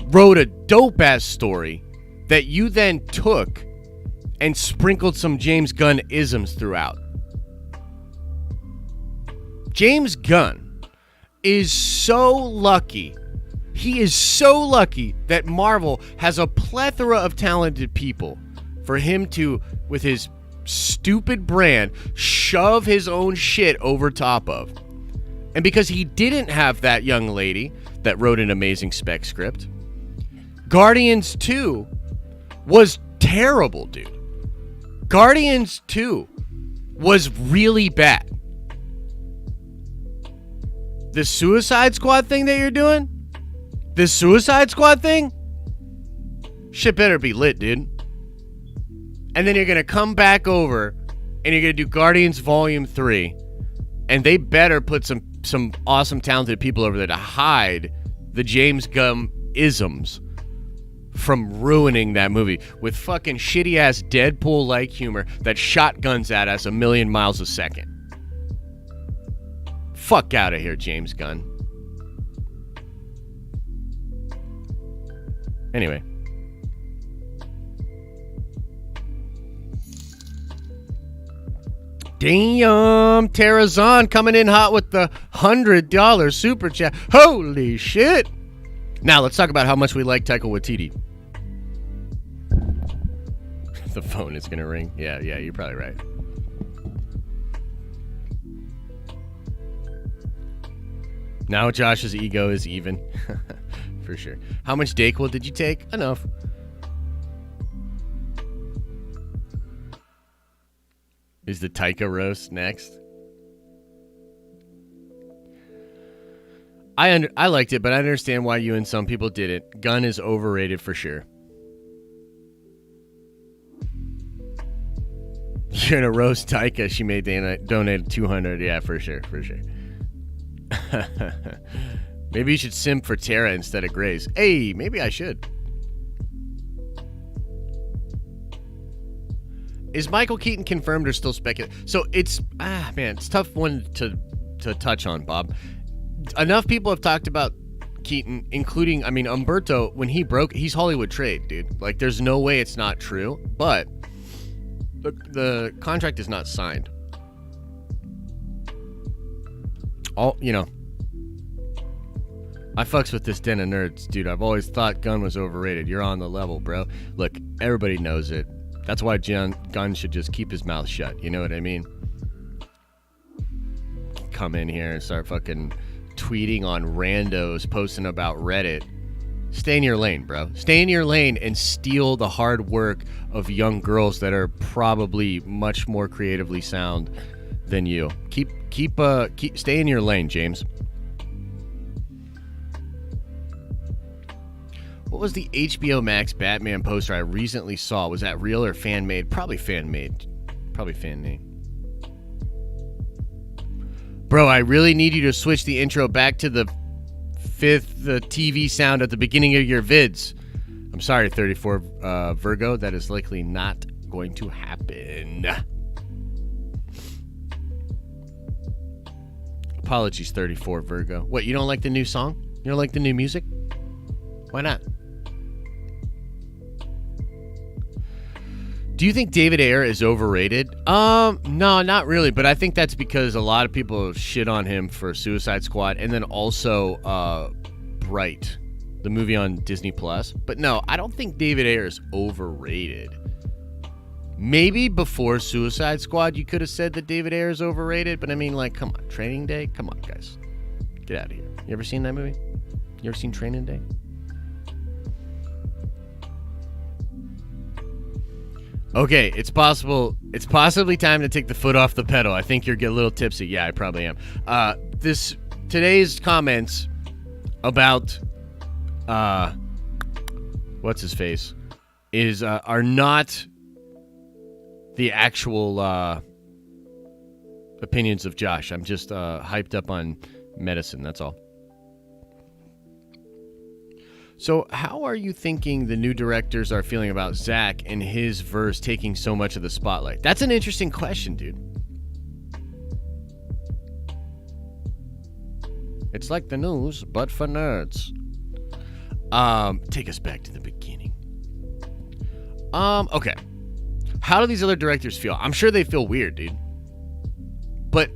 wrote a dope-ass story that you then took and sprinkled some James Gunn isms throughout. James Gunn is so lucky. He is so lucky that Marvel has a plethora of talented people for him to, with his stupid brand, shove his own shit over top of. And because he didn't have that young lady that wrote an amazing spec script, Guardians 2 was terrible, dude. Guardians 2 was really bad. The Suicide Squad thing that you're doing? This Suicide Squad thing? Shit better be lit, dude. And then you're going to come back over and you're going to do Guardians Volume 3. And they better put some some awesome, talented people over there to hide the James Gunn isms from ruining that movie with fucking shitty-ass Deadpool-like humor that shotguns at us 1,000,000 miles a second. Fuck out of here, James Gunn. Anyway. Damn, Terrazon coming in hot with the $100 super chat. Holy shit. Now, let's talk about how much we like Taika Waititi. The phone is going to ring. Yeah, you're probably right. Now Josh's ego is even. For sure. How much Dayquil did you take? Enough. Is the Taika roast next? I liked it, but I understand why you and some people didn't. Gunn is overrated for sure. You're gonna roast Taika. She made donated $200. Yeah, for sure. Maybe you should simp for Tara instead of Grace. Hey, maybe I should. Is Michael Keaton confirmed or still speculated? So it's it's a tough one to touch on, Bob. Enough people have talked about Keaton, including, Umberto, when he broke, he's Hollywood trade, dude. Like, there's no way it's not true, but the contract is not signed. I fucks with this den of nerds, dude. I've always thought Gunn was overrated. You're on the level, bro. Look, everybody knows it. That's why Gunn should just keep his mouth shut. You know what I mean? Come in here and start fucking tweeting on randos, posting about Reddit. Stay in your lane, bro. Stay in your lane and steal the hard work of young girls that are probably much more creatively sound than you. Stay in your lane, James. What was the HBO Max Batman poster I recently saw? Was that real or fan-made? Probably fan-made. Probably fan-made. Bro, I really need you to switch the intro back to the TV sound at the beginning of your vids. I'm sorry, 34 Virgo. That is likely not going to happen. Apologies, 34 Virgo. What, you don't like the new song? You don't like the new music? Why not? Do you think David Ayer is overrated? No, not really. But I think that's because a lot of people shit on him for Suicide Squad, and then also Bright, the movie on Disney Plus. But no, I don't think David Ayer is overrated. Maybe before Suicide Squad, you could have said that David Ayer is overrated. But come on, Training Day? Come on, guys. Get out of here. You ever seen that movie? You ever seen Training Day? Okay, it's possibly time to take the foot off the pedal. I think you're getting a little tipsy. Yeah, I probably am. Today's comments about what's his face are not the actual opinions of Josh. I'm just hyped up on medicine, that's all. So how are you thinking the new directors are feeling about Zack and his verse taking so much of the spotlight? That's an interesting question, dude. It's like the news, but for nerds. Take us back to the beginning. Okay. How do these other directors feel? I'm sure they feel weird, dude. But,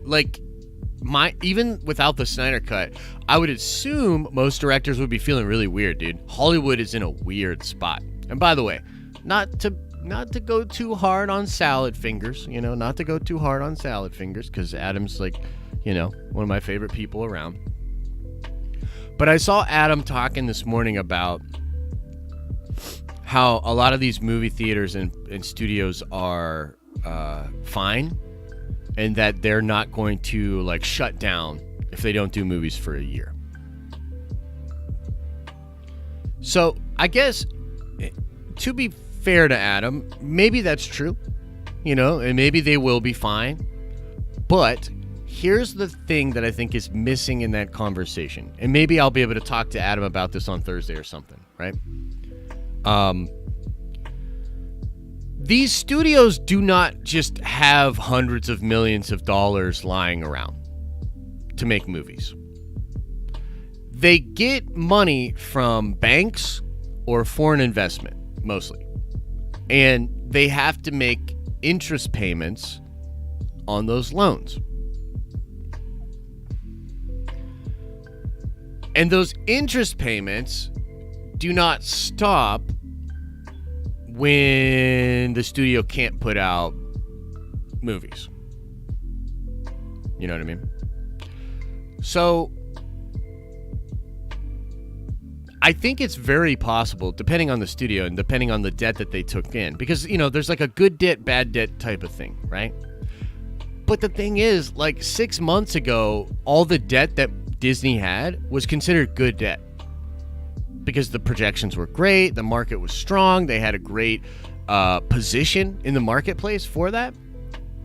even without the Snyder Cut, I would assume most directors would be feeling really weird, dude. Hollywood is in a weird spot. And by the way, not to go too hard on salad fingers, because Adam's one of my favorite people around. But I saw Adam talking this morning about how a lot of these movie theaters and studios are fine, and that they're not going to shut down if they don't do movies for a year. So I guess, to be fair to Adam, maybe that's true, and maybe they will be fine, but Here's the thing that I think is missing in that conversation. And maybe I'll be able to talk to Adam about this on Thursday or something, right? These studios do not just have hundreds of millions of dollars lying around to make movies. They get money from banks or foreign investment, mostly. And they have to make interest payments on those loans. And those interest payments do not stop when the studio can't put out movies. You know what I mean? So I think it's very possible, depending on the studio and depending on the debt that they took in, because, you know, there's like a good debt, bad debt type of thing, right? But the thing is, like 6 months ago, all the debt that Disney had was considered good debt because the projections were great, the market was strong, they had a great position in the marketplace for that.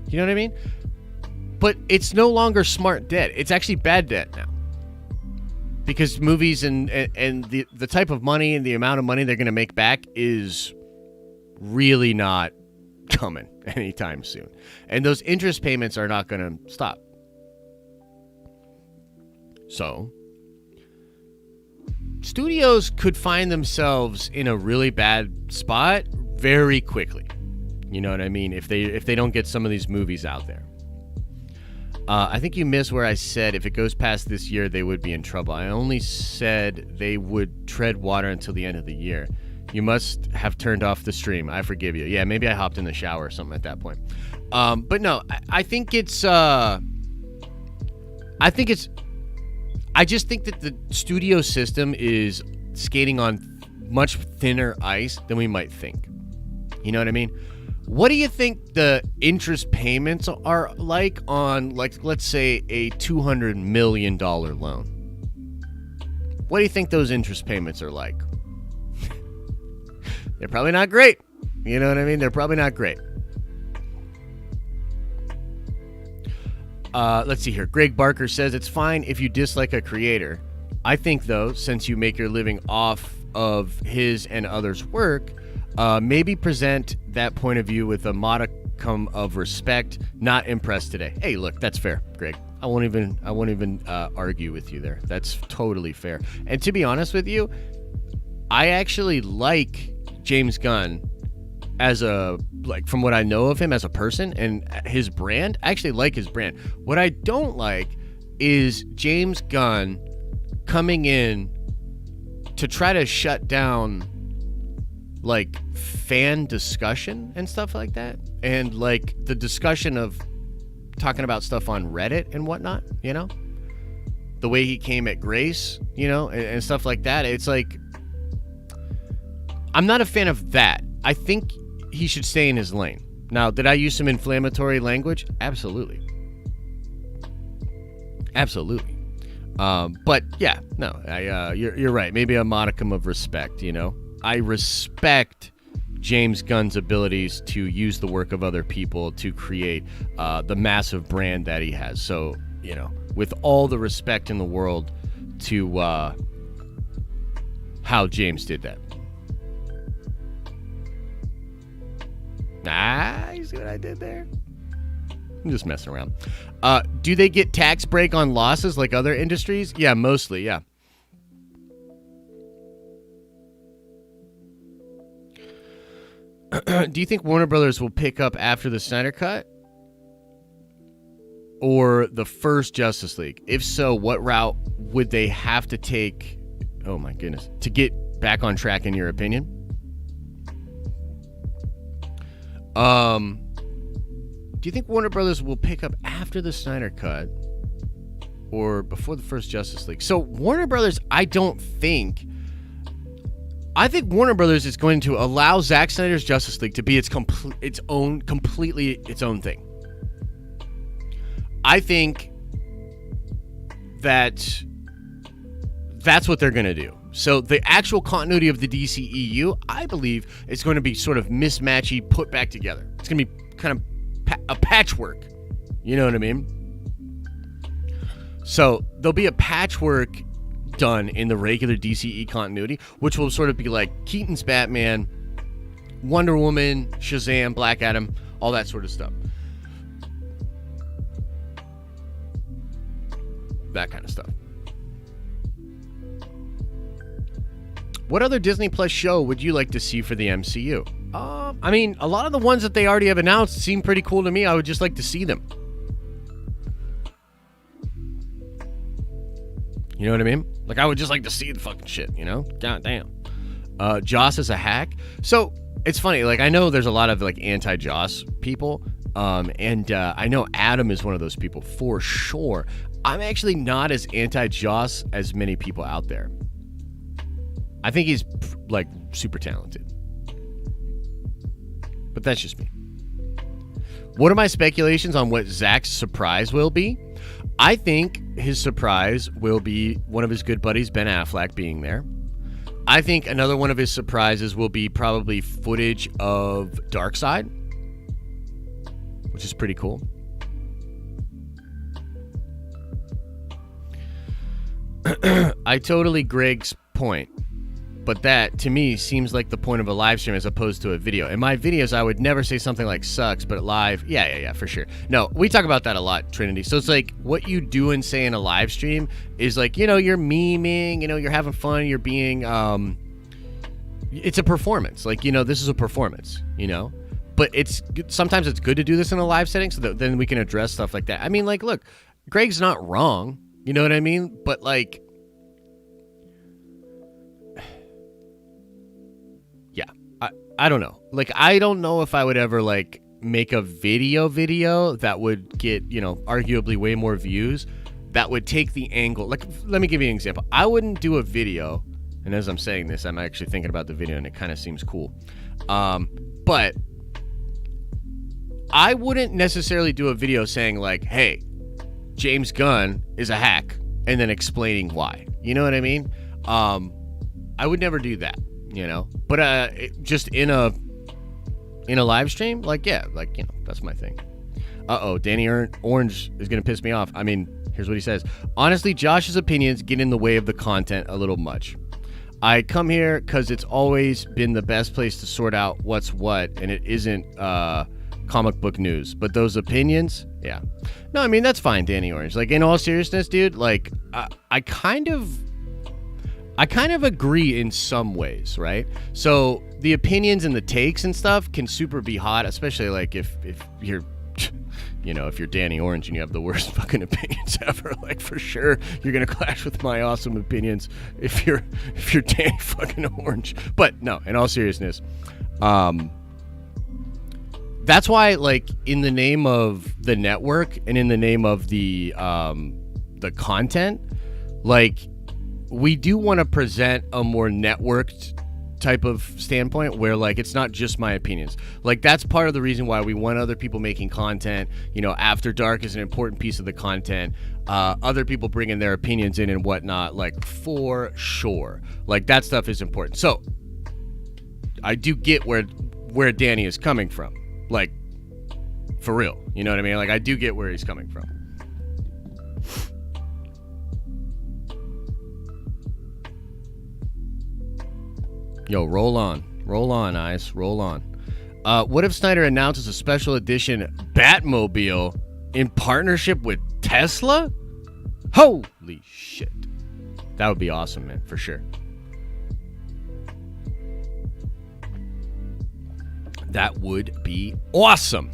You know what I mean? But it's no longer smart debt. It's actually bad debt now. Because movies and the type of money and the amount of money they're going to make back is really not coming anytime soon. And those interest payments are not going to stop. So, studios could find themselves in a really bad spot very quickly. You know what I mean? If they don't get some of these movies out there. I think you missed where I said if it goes past this year, they would be in trouble. I only said they would tread water until the end of the year. You must have turned off the stream. I forgive you. Yeah, maybe I hopped in the shower or something at that point. But no, I think it's... I just think that the studio system is skating on much thinner ice than we might think. You know what I mean? What do you think the interest payments are like on, like, let's say a $200 million loan? What do you think those interest payments are like? They're probably not great. You know what I mean? They're probably not great. Let's see here. Greg Barker says it's fine if you dislike a creator. I think, though, since you make your living off of his and others' work, maybe present that point of view with a modicum of respect. Not impressed today. Hey, look, that's fair, Greg. I won't even argue with you there. That's totally fair. And to be honest with you, I actually like James Gunn as a, like, from what I know of him as a person and his brand. I actually like his brand. What I don't like is James Gunn coming in to try to shut down, like, fan discussion and stuff like that, and like the discussion of talking about stuff on Reddit and whatnot, you know, the way he came at Grace, you know, and stuff like that. It's like, I'm not a fan of that. I think he should stay in his lane. Now, did I use some inflammatory language? Absolutely. But yeah, no, you're right. Maybe a modicum of respect, you know. I respect James Gunn's abilities to use the work of other people to create the massive brand that he has. So, you know, with all the respect in the world to how James did that. You see what I did there? I'm just messing around. Do they get tax break on losses like other industries? Yeah, mostly, yeah. Do you think Warner Brothers will pick up after the Snyder Cut or the first Justice League? If so, what route would they have to take, oh my goodness, to get back on track, in your opinion? Do you think Warner Brothers will pick up after the Snyder Cut or before the first Justice League? So Warner Brothers, I think Warner Brothers is going to allow Zack Snyder's Justice League to be completely its own thing. I think that's what they're going to do. So the actual continuity of the DCEU, I believe, is going to be sort of mismatchy, put back together. It's going to be kind of a patchwork. You know what I mean? So there'll be a patchwork done in the regular DCE continuity, which will sort of be like Keaton's Batman, Wonder Woman, Shazam, Black Adam, all that sort of stuff. That kind of stuff. What other Disney Plus show would you like to see for the MCU? I mean, a lot of the ones that they already have announced seem pretty cool to me. I would just like to see them. You know what I mean? Like, I would just like to see the fucking shit, you know? God damn. Joss is a hack. So, it's funny. Like, I know there's a lot of, like, anti-Joss people. And I know Adam is one of those people for sure. I'm actually not as anti-Joss as many people out there. I think he's, like, super talented. But that's just me. What are my speculations on what Zack's surprise will be? I think his surprise will be one of his good buddies, Ben Affleck, being there. I think another one of his surprises will be probably footage of Darkseid, which is pretty cool. I totally Greg's point. But that, to me, seems like the point of a live stream as opposed to a video. In my videos, I would never say something like sucks, but live, yeah, for sure. No, we talk about that a lot, Trinity. So it's like what you do and say in a live stream is like, you know, you're memeing, you know, you're having fun, you're being, it's a performance. Like, you know, this is a performance, you know? But sometimes it's good to do this in a live setting so that then we can address stuff like that. I mean, like, look, Greg's not wrong, you know what I mean? But, like, I don't know. Like, I don't know if I would ever, like, make a video that would get, you know, arguably way more views, that would take the angle. Like, let me give you an example. I wouldn't do a video, and as I'm saying this, I'm actually thinking about the video, and it kind of seems cool. But I wouldn't necessarily do a video saying, like, hey, James Gunn is a hack, and then explaining why. You know what I mean? I would never do that. You know, but just in a live stream, like, yeah, like, you know, that's my thing. Danny Orange is gonna piss me off. I mean, here's what he says. Honestly, Josh's opinions get in the way of the content a little much. I come here because it's always been the best place to sort out what's what, and it isn't comic book news. But those opinions, yeah. No, I mean, that's fine, Danny Orange. Like, in all seriousness, dude, like, I kind of agree in some ways, right? So the opinions and the takes and stuff can super be hot, especially like if you're, you know, if you're Danny Orange and you have the worst fucking opinions ever, like, for sure you're gonna clash with my awesome opinions if you're Danny fucking Orange. But no, in all seriousness, that's why, like, in the name of the network and in the name of the content, like, we do want to present a more networked type of standpoint where, like, it's not just my opinions. Like, that's part of the reason why we want other people making content. You know, After Dark is an important piece of the content. Other people bringing their opinions in and whatnot, like, for sure. Like, that stuff is important. So I do get where Danny is coming from. Like, for real. You know what I mean? Like, I do get where he's coming from. Yo, roll on, eyes, roll on. What if Snyder announces a special edition Batmobile in partnership with Tesla? Holy shit. That would be awesome, man, for sure. That would be awesome.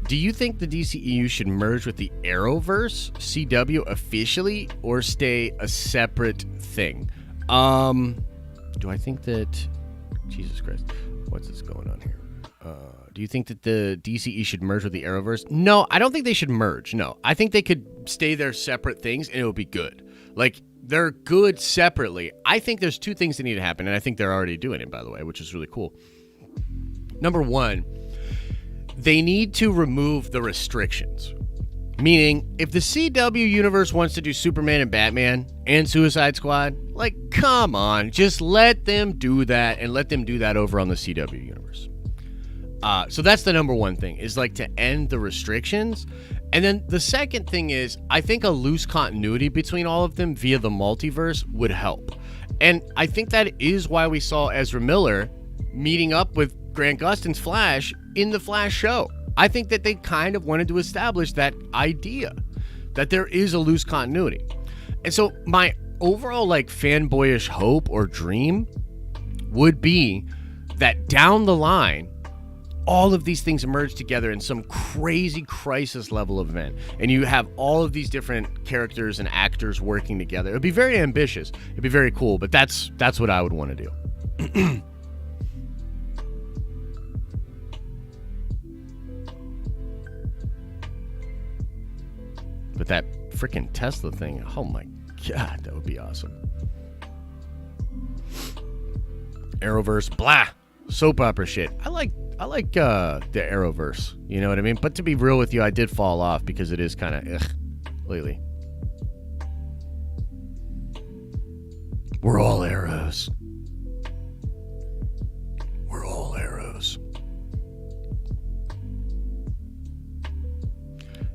Do you think the DCEU should merge with the Arrowverse, CW, officially, or stay a separate thing? Do I think that... Jesus Christ. What's this going on here? Do you think that the DCE should merge with the Arrowverse? No, I don't think they should merge. No, I think they could stay their separate things and it would be good. Like, they're good separately. I think there's two things that need to happen, and I think they're already doing it, by the way, which is really cool. Number one, they need to remove the restrictions. Meaning, if the CW universe wants to do Superman and Batman and Suicide Squad, like, come on, just let them do that, and let them do that over on the CW universe. So that's the number one thing, is, like, to end the restrictions. And then the second thing is, I think a loose continuity between all of them via the multiverse would help. And I think that is why we saw Ezra Miller meeting up with Grant Gustin's Flash in the Flash show. I think that they kind of wanted to establish that idea that there is a loose continuity. And so my overall like fanboyish hope or dream would be that down the line, all of these things emerge together in some crazy crisis level event, and you have all of these different characters and actors working together. It would be very ambitious. It'd be very cool, but that's what I would want to do. But that freaking Tesla thing, oh my God, that would be awesome. Arrowverse, blah, soap opera shit. I like the Arrowverse, you know what I mean? But to be real with you, I did fall off because it is kind of lately. We're all arrows. We're all arrows.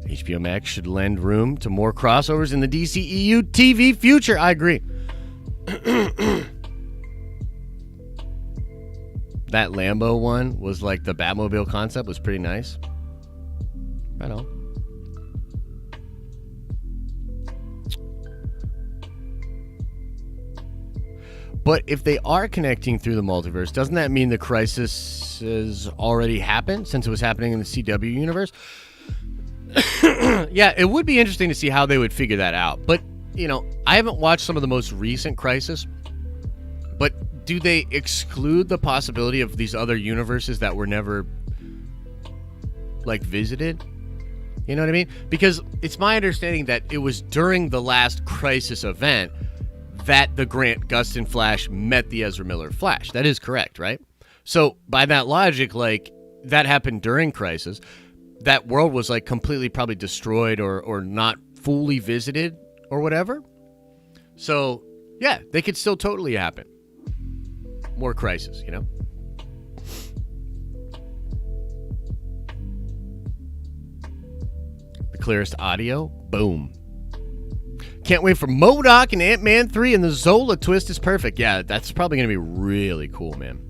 HBO Max should lend room to more crossovers in the DCEU TV future. I agree. That Lambo one was like the Batmobile concept was pretty nice. Right on. But if they are connecting through the multiverse, doesn't that mean the crisis has already happened since it was happening in the CW universe? Yeah, it would be interesting to see how they would figure that out. But, you know, I haven't watched some of the most recent Crisis. But do they exclude the possibility of these other universes that were never, like, visited? You know what I mean? Because it's my understanding that it was during the last Crisis event that the Grant Gustin Flash met the Ezra Miller Flash. That is correct, right? So, by that logic, like, that happened during Crisis. That world was, like, completely probably destroyed or not fully visited or whatever. So, yeah, they could still totally happen. More Crisis, you know? The clearest audio? Boom. Can't wait for MODOK and Ant-Man 3, and the Zola twist is perfect. Yeah, that's probably going to be really cool, man.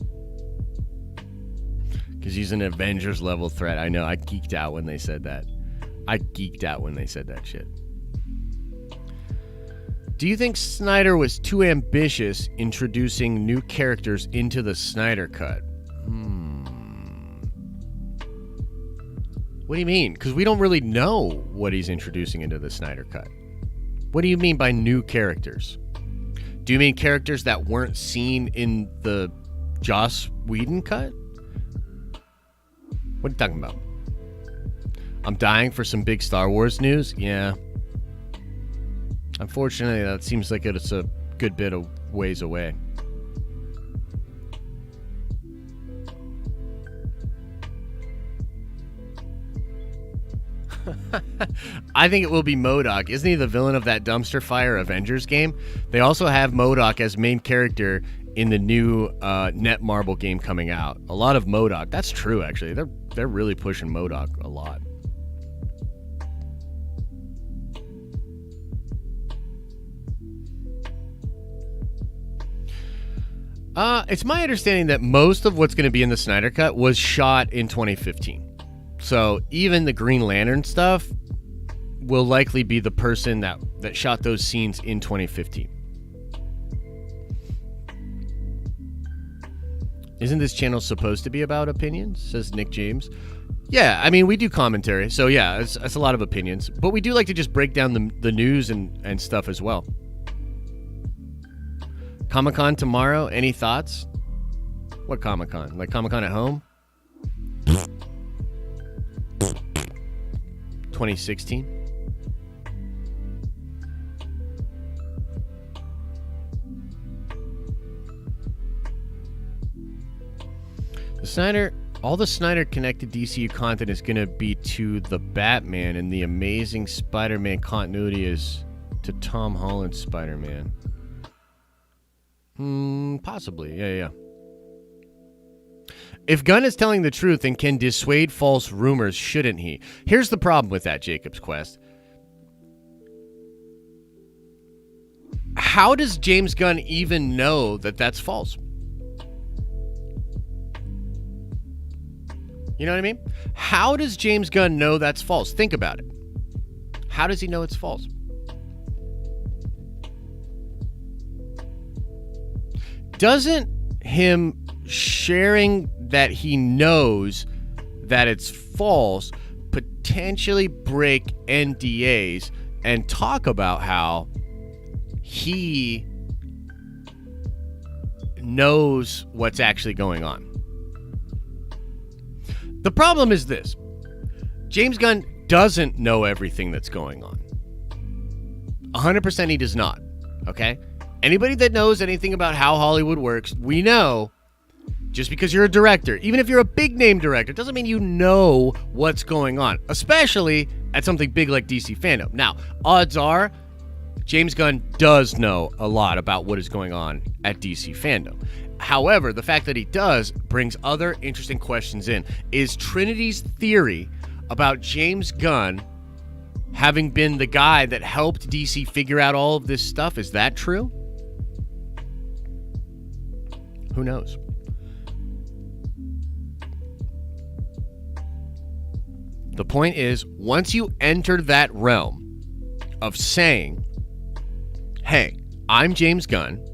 Because he's an Avengers level threat. I know, I geeked out when they said that. Shit. Do you think Snyder was too ambitious introducing new characters into the Snyder Cut? What do you mean? Because we don't really know what he's introducing into the Snyder Cut. What do you mean by new characters? Do you mean characters that weren't seen in the Joss Whedon cut? What are you talking about? I'm dying for some big Star Wars news? Yeah. Unfortunately, that seems like it's a good bit of ways away. I think it will be MODOK. Isn't he the villain of that dumpster fire Avengers game? They also have MODOK as main character in the new Netmarble game coming out. A lot of MODOK. That's true, actually. They're really pushing MODOK a lot. It's my understanding that most of what's going to be in the Snyder Cut was shot in 2015. So even the Green Lantern stuff will likely be the person that shot those scenes in 2015. Isn't this channel supposed to be about opinions? Says Nick James. Yeah, I mean, we do commentary. So yeah, it's a lot of opinions. But we do like to just break down the news and stuff as well. Comic-Con tomorrow, any thoughts? What Comic-Con? Like Comic-Con at home? 2016? All the Snyder connected DCU content is going to be to the Batman, and the Amazing Spider-Man continuity is to Tom Holland's Spider-Man. Possibly. Yeah. If Gunn is telling the truth and can dissuade false rumors, shouldn't he? Here's the problem with that, Jacob's Quest. How does James Gunn even know that that's false? You know what I mean? How does James Gunn know that's false? Think about it. How does he know it's false? Doesn't him sharing that he knows that it's false potentially break NDAs and talk about how he knows what's actually going on? The problem is this. James Gunn doesn't know everything that's going on. 100% he does not, okay? Anybody that knows anything about how Hollywood works, we know just because you're a director, even if you're a big name director, doesn't mean you know what's going on, especially at something big like DC fandom. Now, odds are James Gunn does know a lot about what is going on at DC fandom. However, the fact that he does brings other interesting questions in. Is Trinity's theory about James Gunn having been the guy that helped DC figure out all of this stuff, is that true? Who knows? The point is, once you enter that realm of saying, hey, I'm James Gunn,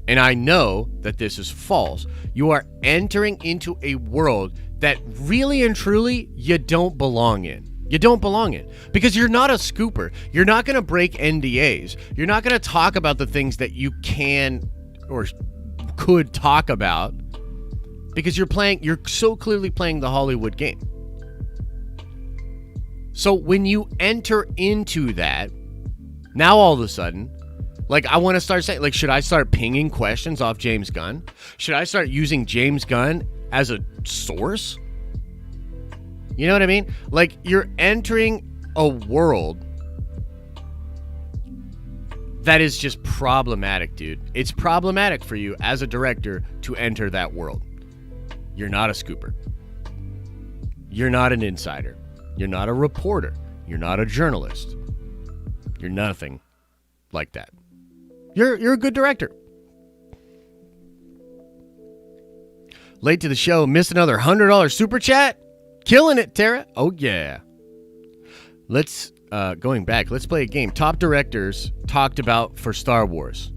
and I know that this is false, you are entering into a world that really and truly you don't belong in. You don't belong in. Because you're not a scooper. You're not going to break NDAs. You're not going to talk about the things that you can or could talk about because you're so clearly playing the Hollywood game. So when you enter into that, now all of a sudden, like, I want to start saying, like, should I start pinging questions off James Gunn? Should I start using James Gunn as a source? You know what I mean? Like, you're entering a world that is just problematic, dude. It's problematic for you as a director to enter that world. You're not a scooper. You're not an insider. You're not a reporter. You're not a journalist. You're nothing like that. You're a good director. Late to the show, missed another $100 super chat. Killing it, Tara. Oh yeah. Let's going back. Let's play a game. Top directors talked about for Star Wars.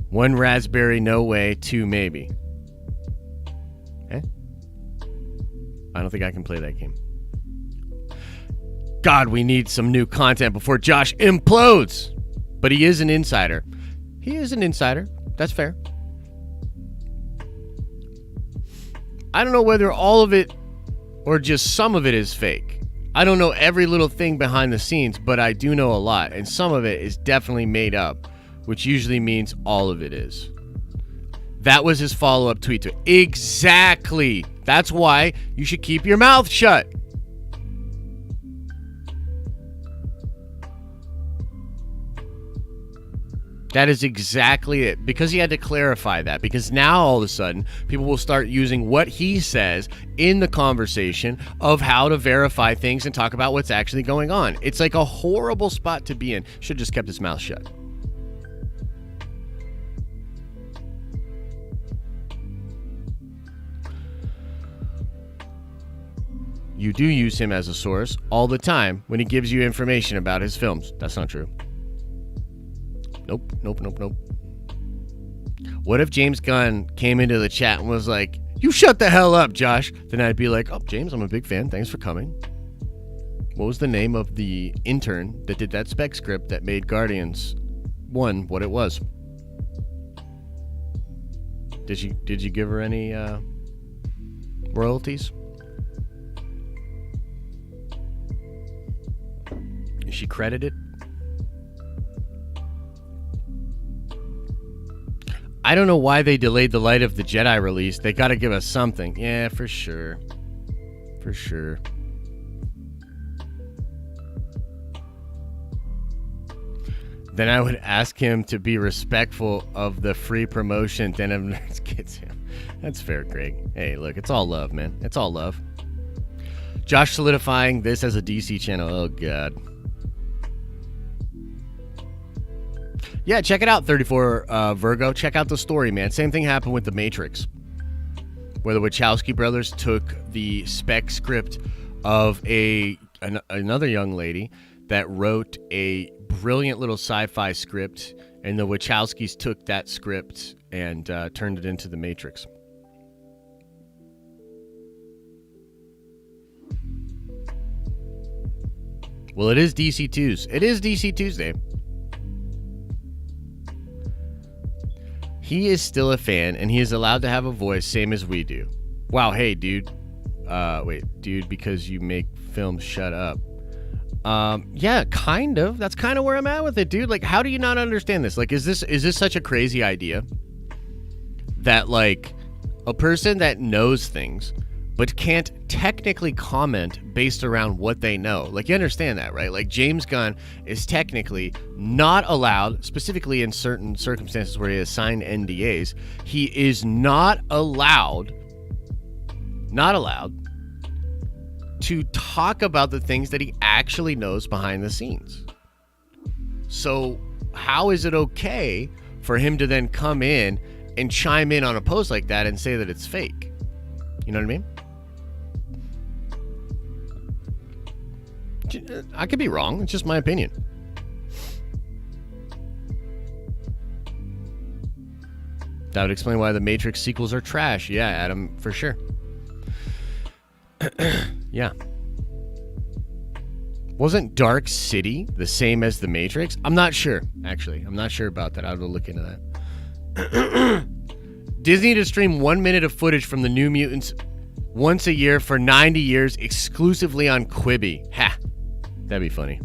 1 raspberry, no way. 2 maybe. Eh? I don't think I can play that game. God, we need some new content before Josh implodes. But he is an insider. He is an insider. That's fair. I don't know whether all of it or just some of it is fake. I don't know every little thing behind the scenes, but I do know a lot. And some of it is definitely made up, which usually means all of it is. That was his follow-up tweet to exactly. That's why you should keep your mouth shut. That is exactly it. Because he had to clarify that. Because now all of a sudden, people will start using what he says in the conversation of how to verify things and talk about what's actually going on. It's like a horrible spot to be in. Should have just kept his mouth shut. You do use him as a source all the time when he gives you information about his films. That's not true. Nope. What if James Gunn came into the chat and was like, you shut the hell up, Josh? Then I'd be like, oh, James, I'm a big fan. Thanks for coming. What was the name of the intern that did that spec script that made Guardians 1 what it was? Did you give her any royalties? Is she credited? I don't know why they delayed the Light of the Jedi release. They got to give us something. Yeah, for sure. For sure. Then I would ask him to be respectful of the free promotion Den of Nerds gets him. That's fair, Greg. Hey, look, it's all love, man. It's all love. Josh solidifying this as a DC channel. Oh, God. Yeah, check it out, 34 Virgo. Check out the story, man. Same thing happened with The Matrix, where the Wachowski brothers took the spec script of another young lady that wrote a brilliant little sci-fi script, and the Wachowskis took that script and turned it into The Matrix. Well, it is DC Tuesday. It is DC Tuesday. He is still a fan, and he is allowed to have a voice, same as we do. Wow, hey, dude. Wait, dude, because you make films, shut up. Yeah, kind of. That's kind of where I'm at with it, dude. Like, how do you not understand this? Like, is this such a crazy idea that, like, a person that knows things but can't technically comment based around what they know? Like, you understand that, right? Like, James Gunn is technically not allowed, specifically in certain circumstances where he has signed NDAs, he is not allowed to talk about the things that he actually knows behind the scenes. So how is it okay for him to then come in and chime in on a post like that and say that it's fake? You know what I mean? I could be wrong. It's just my opinion. That would explain why the Matrix sequels are trash. Yeah, Adam, for sure. Yeah. Wasn't Dark City the same as the Matrix? I'm not sure, actually. I'm not sure about that. I'll go look into that. Disney to stream 1 minute of footage from the New Mutants once a year for 90 years exclusively on Quibi. Ha! That'd be funny.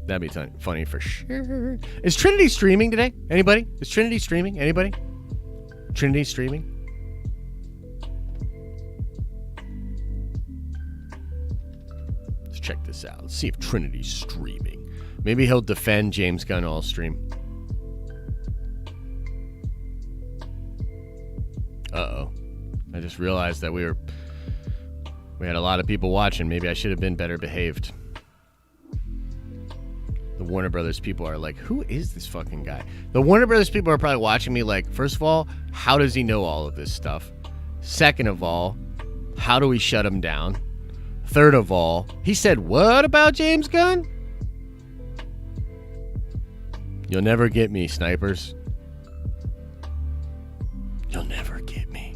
That'd be funny for sure. Is Trinity streaming today? Anybody? Is Trinity streaming? Anybody? Trinity streaming? Let's check this out. Let's see if Trinity's streaming. Maybe he'll defend James Gunn all stream. Uh-oh. I just realized that we had a lot of people watching. Maybe I should have been better behaved. The Warner Brothers people are like, who is this fucking guy? The Warner Brothers people are probably watching me like, first of all, how does he know all of this stuff? Second of all, how do we shut him down? Third of all, he said what about James Gunn? You'll never get me, snipers. You'll never get me.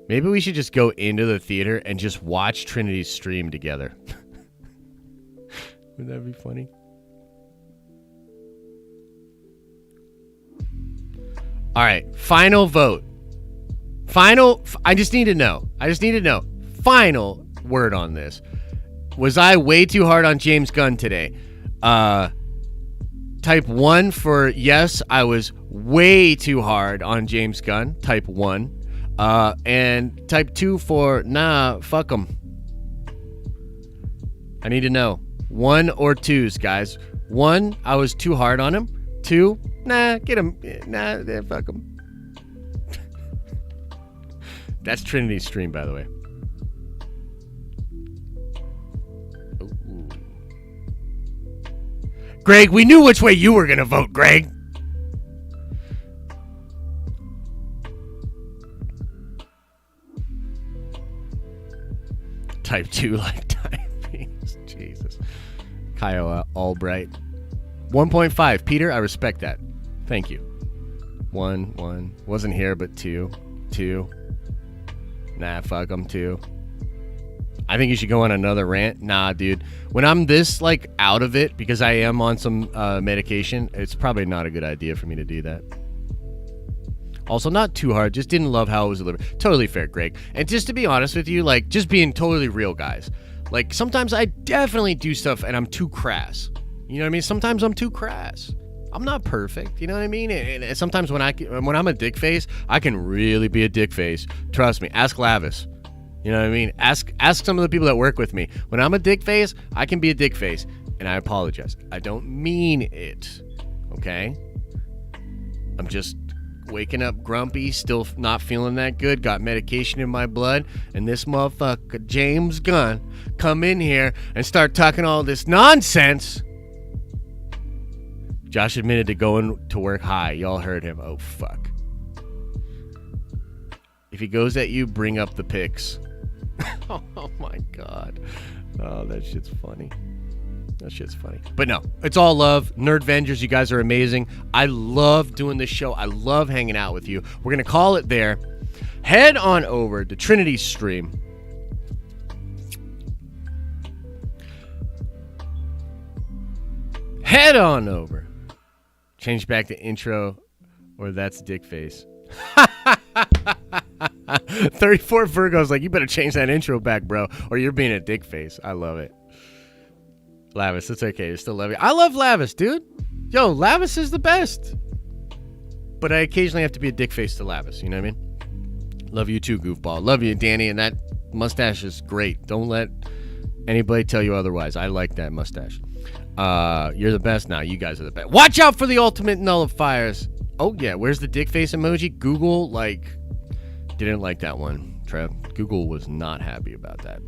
Maybe we should just go into the theater and just watch Trinity's stream together. Would that be funny? All right, final vote. I just need to know. Final word on this. Was I way too hard on James Gunn today? Type 1 for yes, I was way too hard on James Gunn. Type 1. And type 2 for nah, fuck him. I need to know. 1 or 2s, guys. 1, I was too hard on him. 2, nah, get him. Nah, fuck him. That's Trinity's stream, by the way. Ooh. Greg, we knew which way you were going to vote, Greg. Type 2 like typing. Jesus. Kyle Albright. 1.5. Peter, I respect that. Thank you. 1. Wasn't here, but 2. Nah, fuck them. 2. I think you should go on another rant. Nah, dude. When I'm this, like, out of it, because I am on some medication, it's probably not a good idea for me to do that. Also, not too hard. Just didn't love how it was delivered. Totally fair, Greg. And just to be honest with you, like, just being totally real, guys. Like, sometimes I definitely do stuff and I'm too crass. You know what I mean? Sometimes I'm too crass. I'm not perfect. You know what I mean? And sometimes when I'm a dick face, I can really be a dick face. Trust me. Ask Lavis. You know what I mean? Ask some of the people that work with me. When I'm a dick face, I can be a dick face. And I apologize. I don't mean it. okay? I'm just waking up grumpy, still not feeling that good, got medication in my blood, and this motherfucker, James Gunn, come in here and start talking all this nonsense. Josh admitted to going to work high. Y'all heard him. Oh, fuck. If he goes at you, bring up the pics. Oh, my God. Oh, that shit's funny. That shit's funny. But no, it's all love. Nerdvengers, you guys are amazing. I love doing this show. I love hanging out with you. We're going to call it there. Head on over to Trinity's stream. Head on over. Change back to intro, or that's dick face. 34 Virgo's like, you better change that intro back, bro, or you're being a dick face. I love it. Lavis, it's okay. You still love you. I love Lavis, dude. Yo, Lavis is the best. But I occasionally have to be a dick face to Lavis. You know what I mean? Love you too, goofball. Love you, Danny. And that mustache is great. Don't let anybody tell you otherwise. I like that mustache. You're the best now. You guys are the best. Watch out for the ultimate nullifiers. Oh, yeah. Where's the dick face emoji? Google, didn't like that one, Trev. Google was not happy about that.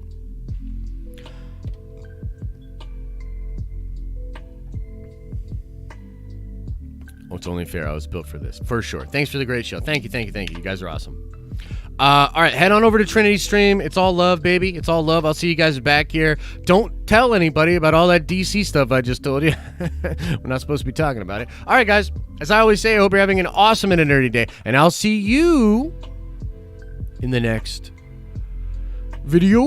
Oh, it's only fair. I was built for this. For sure. Thanks for the great show. Thank you. You guys are awesome. All right, head on over to Trinity Stream. It's all love, baby. It's all love. I'll see you guys back here. Don't tell anybody about all that DC stuff I just told you. We're not supposed to be talking about it. All right, guys. As I always say, I hope you're having an awesome and a nerdy day. And I'll see you in the next video.